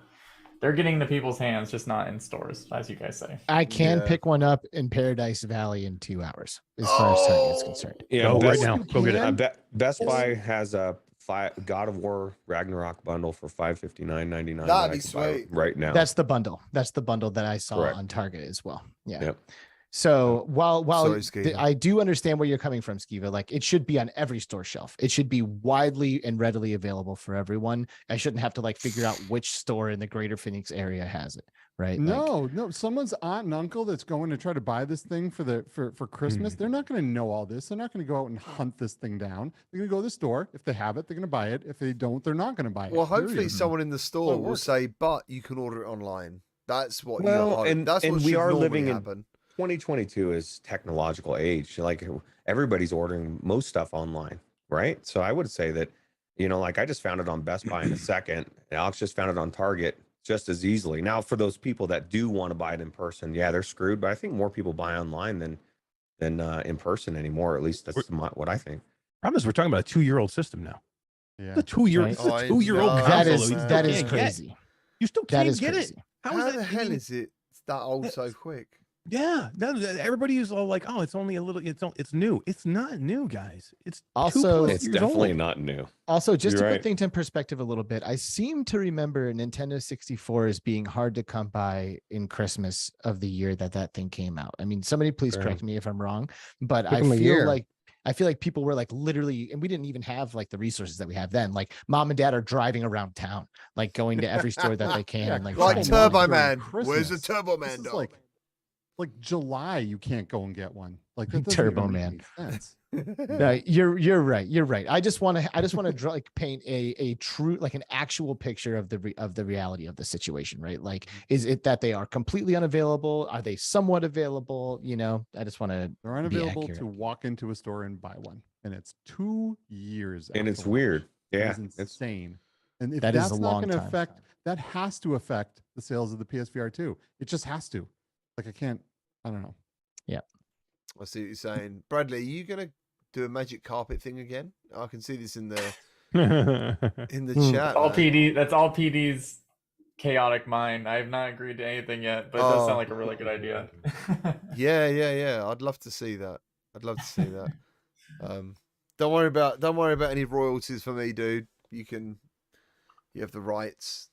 they're getting into people's hands, just not in stores, as you guys say. I can Yeah. pick one up in Paradise Valley in 2 hours, as far as Target is concerned. Yeah, Go right Best, now. Go get it. Best Buy has a God of War Ragnarok bundle for $559.99 That'd be sweet. right now. That's the bundle. That's the bundle that I saw Correct. on Target as well. Yeah. Yep. So while Sorry, Skiva. I do understand where you're coming from, Skiva, like it should be on every store shelf. It should be widely and readily available for everyone. I shouldn't have to like figure out which store in the greater Phoenix area has it, right? No, someone's aunt and uncle that's going to try to buy this thing for Christmas. They're not going to know all this. They're not going to go out and hunt this thing down. They're going to go to the store. If they have it, they're going to buy it. If they don't, they're not going to buy it. Well, hopefully period. someone in the store Well, it will works. say, "But you can order it online." That's what. Well, you hope. and- that's and what we should are normally living in- happen. 2022 is technological age. Like everybody's ordering most stuff online, right? So I would say that, like I just found it on Best Buy in a second. And Alex just found it on Target just as easily. Now, for those people that do want to buy it in person, yeah, they're screwed. But I think more people buy online than in person anymore. At least that's what I think. Problem is, we're talking about a 2-year-old system now. Yeah. The 2-year, Right. it's a I 2-year-old know, console. that is you man. that still is can't get. crazy. You still That can't is get crazy. it. How is the that? hell is it that old so quick? Yeah, everybody is all like, "Oh, it's only a little. It's new. It's not new, guys. It's Also- 2+ It's years definitely old. not new. Also, just You're to right. put things in perspective a little bit, I seem to remember Nintendo 64 as being hard to come by in Christmas of the year that thing came out. I mean, somebody please Fair. correct me if I'm wrong, but Took I 'em a feel year. like people were like literally, and we didn't even have like the resources that we have then. Like mom and dad are driving around town, like going to every store that they can, Yeah, and like Like trying to Turbo Turbo find it. during Man. Where's the Christmas. Turbo This Man is dog? like July, you can't go and get one. Like that doesn't Turbo even make Man. any sense. No, you're right. You're right. I just want to draw, like paint a true, like an actual picture of the reality of the situation, right? Like, is it that they are completely unavailable? Are they somewhat available? I just want to. They're unavailable to walk into a store and buy one, and it's 2 years. And it's after launch. weird. It Yeah. is It's insane. And if That is that's a not long going to time. affect, that has to affect the sales of the PSVR 2. It just has to. Like I don't know. I see what you're saying, Bradley. Are you gonna do a magic carpet thing again? I can see this in the chat. All man. PD. That's all PD's chaotic mind. I have not agreed to anything yet, but it does Oh. sound like a really good idea. Yeah. I'd love to see that. Don't worry about any royalties for me, dude. You have the rights,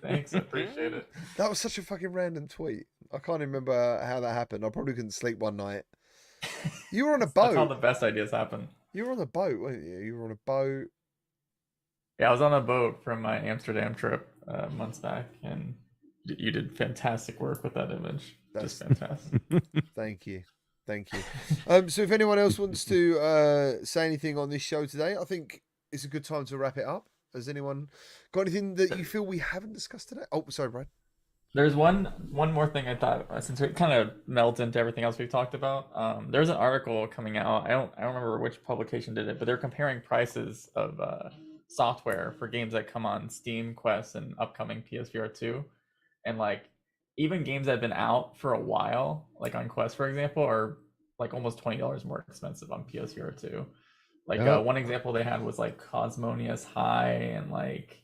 Thanks, I appreciate it. That was such a fucking random tweet. I can't remember how that happened. I probably couldn't sleep one night. You were on a That's how boat. the best ideas happen. You were on a boat, weren't you? You were on a boat. Yeah, I was on a boat from my Amsterdam trip months back, and you did fantastic work with that image. Just fantastic. Thank you. So if anyone else wants to say anything on this show today, I think it's a good time to wrap it up. Has anyone got anything that you feel we haven't discussed today? Oh, sorry, Brad. There's one more thing I thought, since it kind of melds into everything else we've talked about. There's an article coming out. I don't remember which publication did it, but they're comparing prices of software for games that come on Steam, Quest, and upcoming PSVR 2, and like even games that have been out for a while, like on Quest, for example, are like almost $20 more expensive on PSVR 2. Like one example they had was like Cosmonius High, and like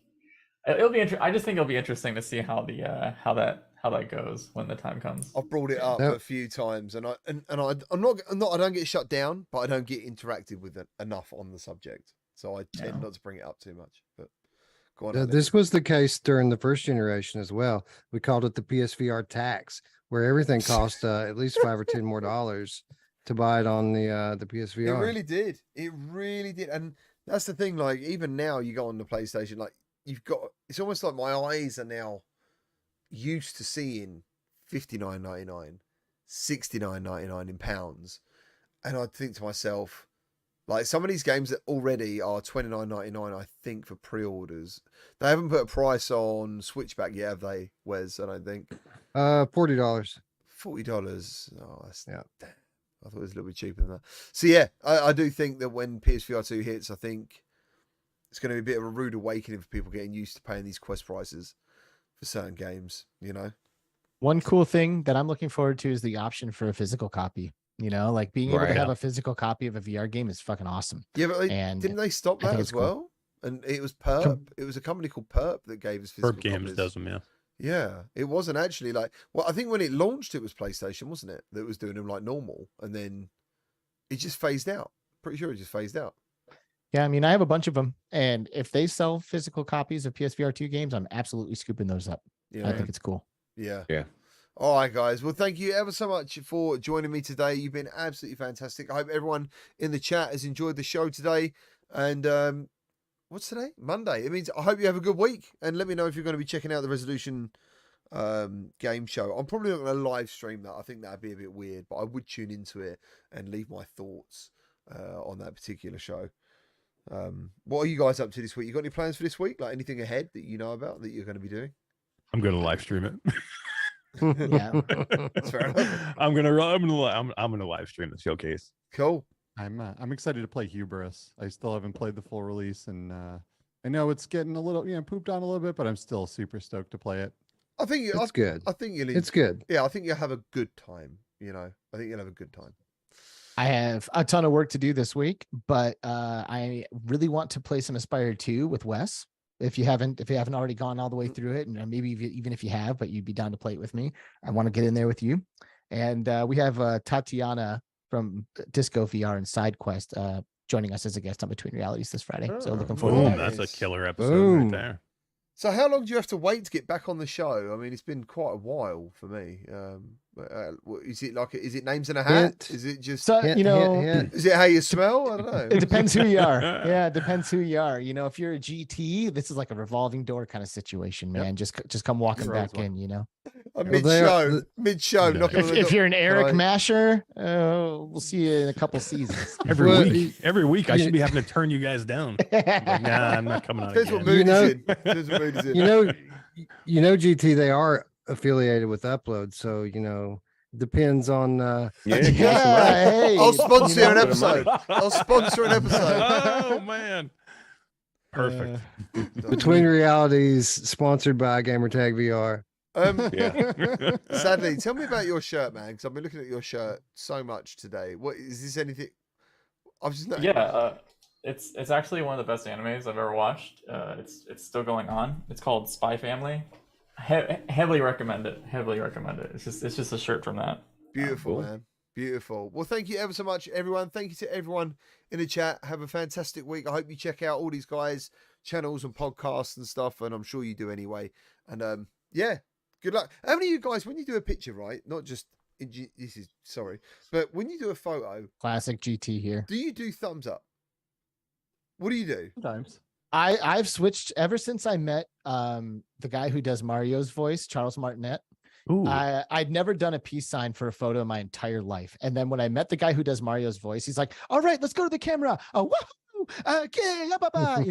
it'll be I just think it'll be interesting to see how the how that goes when the time comes. I've brought it up a few times, and I don't get shut down, but I don't get interacted with it enough on the subject, so I tend not to bring it up too much. But go on. Alex. This was the case during the first generation as well. We called it the PSVR tax, where everything cost at least $5 or $10 more to buy it on the PSVR. It really did. It really did. And that's the thing, like even now you go on the PlayStation, like it's almost like my eyes are now used to seeing $59.99, $69.99 in pounds. And I'd think to myself, like some of these games that already are $29.99, I think, for pre-orders. They haven't put a price on Switchback yet, have they, Wes? I don't think. $40. $40. Oh, that's Yeah. damn. I thought it was a little bit cheaper than that. So yeah, I do think that when PSVR 2 hits, I think it's going to be a bit of a rude awakening for people getting used to paying these Quest prices for certain games, you know? One cool thing that I'm looking forward to is the option for a physical copy. You know, like being able to Right. have a physical copy of a VR game is fucking awesome. Yeah, but And didn't they stop I think that it's as cool. well? And it was Perp. It was a company called Perp that gave us physical Perp Games copies. does them, yeah. Yeah, it wasn't actually like. Well, I think when it launched, it was PlayStation, wasn't it? That was doing them like normal, and then it just phased out. Pretty sure it just phased out. Yeah, I mean, I have a bunch of them, and if they sell physical copies of PSVR 2 games, I'm absolutely scooping those up. Yeah, I think it's cool. yeah, Yeah. All right, guys. Well, thank you ever so much for joining me today. You've been absolutely fantastic. I hope everyone in the chat has enjoyed the show today. And what's today? Monday. It means I hope you have a good week. And let me know if you're going to be checking out the Resolution game show. I'm probably not going to live stream that. I think that'd be a bit weird, but I would tune into it and leave my thoughts on that particular show. What are you guys up to this week? You got any plans for this week? Like anything ahead that you know about that you're going to be doing? I'm going to live stream it. Yeah. That's fair enough. I'm gonna live stream the showcase. Cool. I'm excited to play Hubris. I still haven't played the full release, and I know it's getting a little, pooped on a little bit, but I'm still super stoked to play it. I think It's good. I think you'll. It's good. Yeah, I think you'll have a good time. I think you'll have a good time. I have a ton of work to do this week, but I really want to play some Aspire 2 with Wes. If you haven't already gone all the way through it, and maybe even if you have, but you'd be down to play it with me, I want to get in there with you. And we have Tatiana from Disco VR and SideQuest joining us as a guest on Between Realities this Friday. So looking forward to Boom, that. that's a killer episode Boom. right there. So how long do you have to wait to get back on the show? I mean, it's been quite a while for me. Is it names in a hat? Hint. Is it just? So, Hint, hint, hint. Is it how you smell? I don't know. It depends who you are. Yeah, it depends who you are. If you're a GT, this is like a revolving door kind of situation, man. Just come walking Sure, back as well. in. Mid-show, No. knocking on the If door. you're an Eric Can I- Masher, we'll see you in a couple seasons. Every week I you- should be having to turn you guys down. Like, nah, I'm not coming on Depends what again. mood You he's in. Depends what mood he's in. GT, they are affiliated with Upload, so depends on Yeah. Hey, I'll sponsor an know. episode. I'll sponsor an episode. Oh man. Perfect. Between Realities, sponsored by Gamertag VR. Yeah. Sadly, tell me about your shirt, man, because I've been looking at your shirt so much today. What is this? Anything? I've just It's actually one of the best animes I've ever watched. It's still going on. It's called Spy Family. Heavily recommend it. Heavily recommend it. It's just a shirt from that. Beautiful, Cool. man. Beautiful. Well, thank you ever so much, everyone. Thank you to everyone in the chat. Have a fantastic week. I hope you check out all these guys' channels and podcasts and stuff, and I'm sure you do anyway. And yeah, good luck. How many of you guys, when you do a picture, right? Not just but when you do a photo, Classic GT here. do you do thumbs up? What do you do? Sometimes. I've switched ever since I met the guy who does Mario's voice, Charles Martinet. Ooh. I'd never done a peace sign for a photo in my entire life. And then when I met the guy who does Mario's voice, he's like, all right, let's go to the camera. Oh, woohoo. Okay,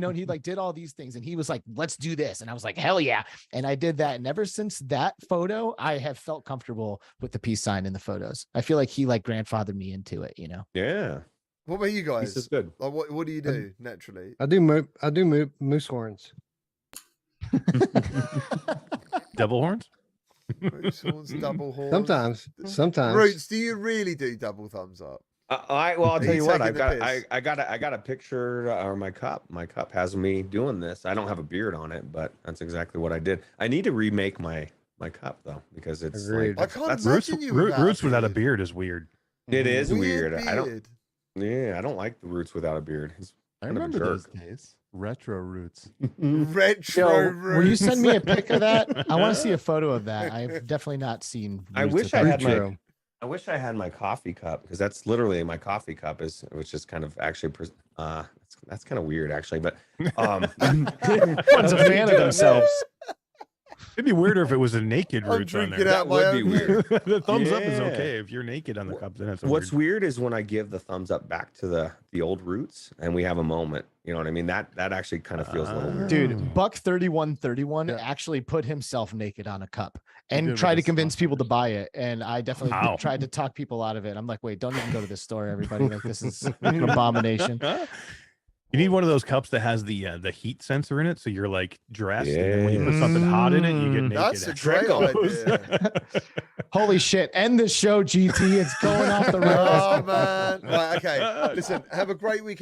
and he like did all these things and he was like, let's do this. And I was like, hell yeah. And I did that. And ever since that photo, I have felt comfortable with the peace sign in the photos. I feel like he like grandfathered me into it, Yeah. What about you guys? This is good. Like, what do you do naturally? I do moose horns. Devil horns? Moose horns, double horns. Sometimes. Roots, do you really do double thumbs up? I'll Are tell you you what. taking I've the got piss? I got a picture or my cup. My cup has me doing this. I don't have a beard on it, but that's exactly what I did. I need to remake my cup though because it's Agreed. like I can't that's Roots, imagine you roots without a beard is weird. it is weird. Beard. I don't like the Roots without a beard. He's I kind of a remember those jerk. days. Retro roots. Retro Yo, will you roots. send me a pic of that? I want to see a photo of that. I've definitely not seen. I Roots wish with I that. had Retro. I wish I had my coffee cup because that's literally my coffee cup which is kind of actually that's kind of weird actually, but Everyone's a fan of themselves. It'd be weirder if it was a naked I'm roots on drinking there. out That my would be own weird. The thumbs up is Yeah. okay if you're naked on the cup. Then it's What's weird. weird is when I give the thumbs up back to the old roots and we have a moment. You know what I mean? That actually kind of feels a little weird. Dude, Buck 3131 Yeah. actually put himself naked on a cup He did and with tried to his convince people to sponsors. buy it. And I definitely Wow. tried to talk people out of it. I'm like, wait, don't even go to this store, everybody. Like, this is an abomination. You need one of those cups that has the heat sensor in it, so you're like dressed, and then when you put something hot in it, you get naked. That's a great idea. Holy shit. End the show, GT. It's going off the rails. Oh man. Right, okay. Listen, have a great weekend.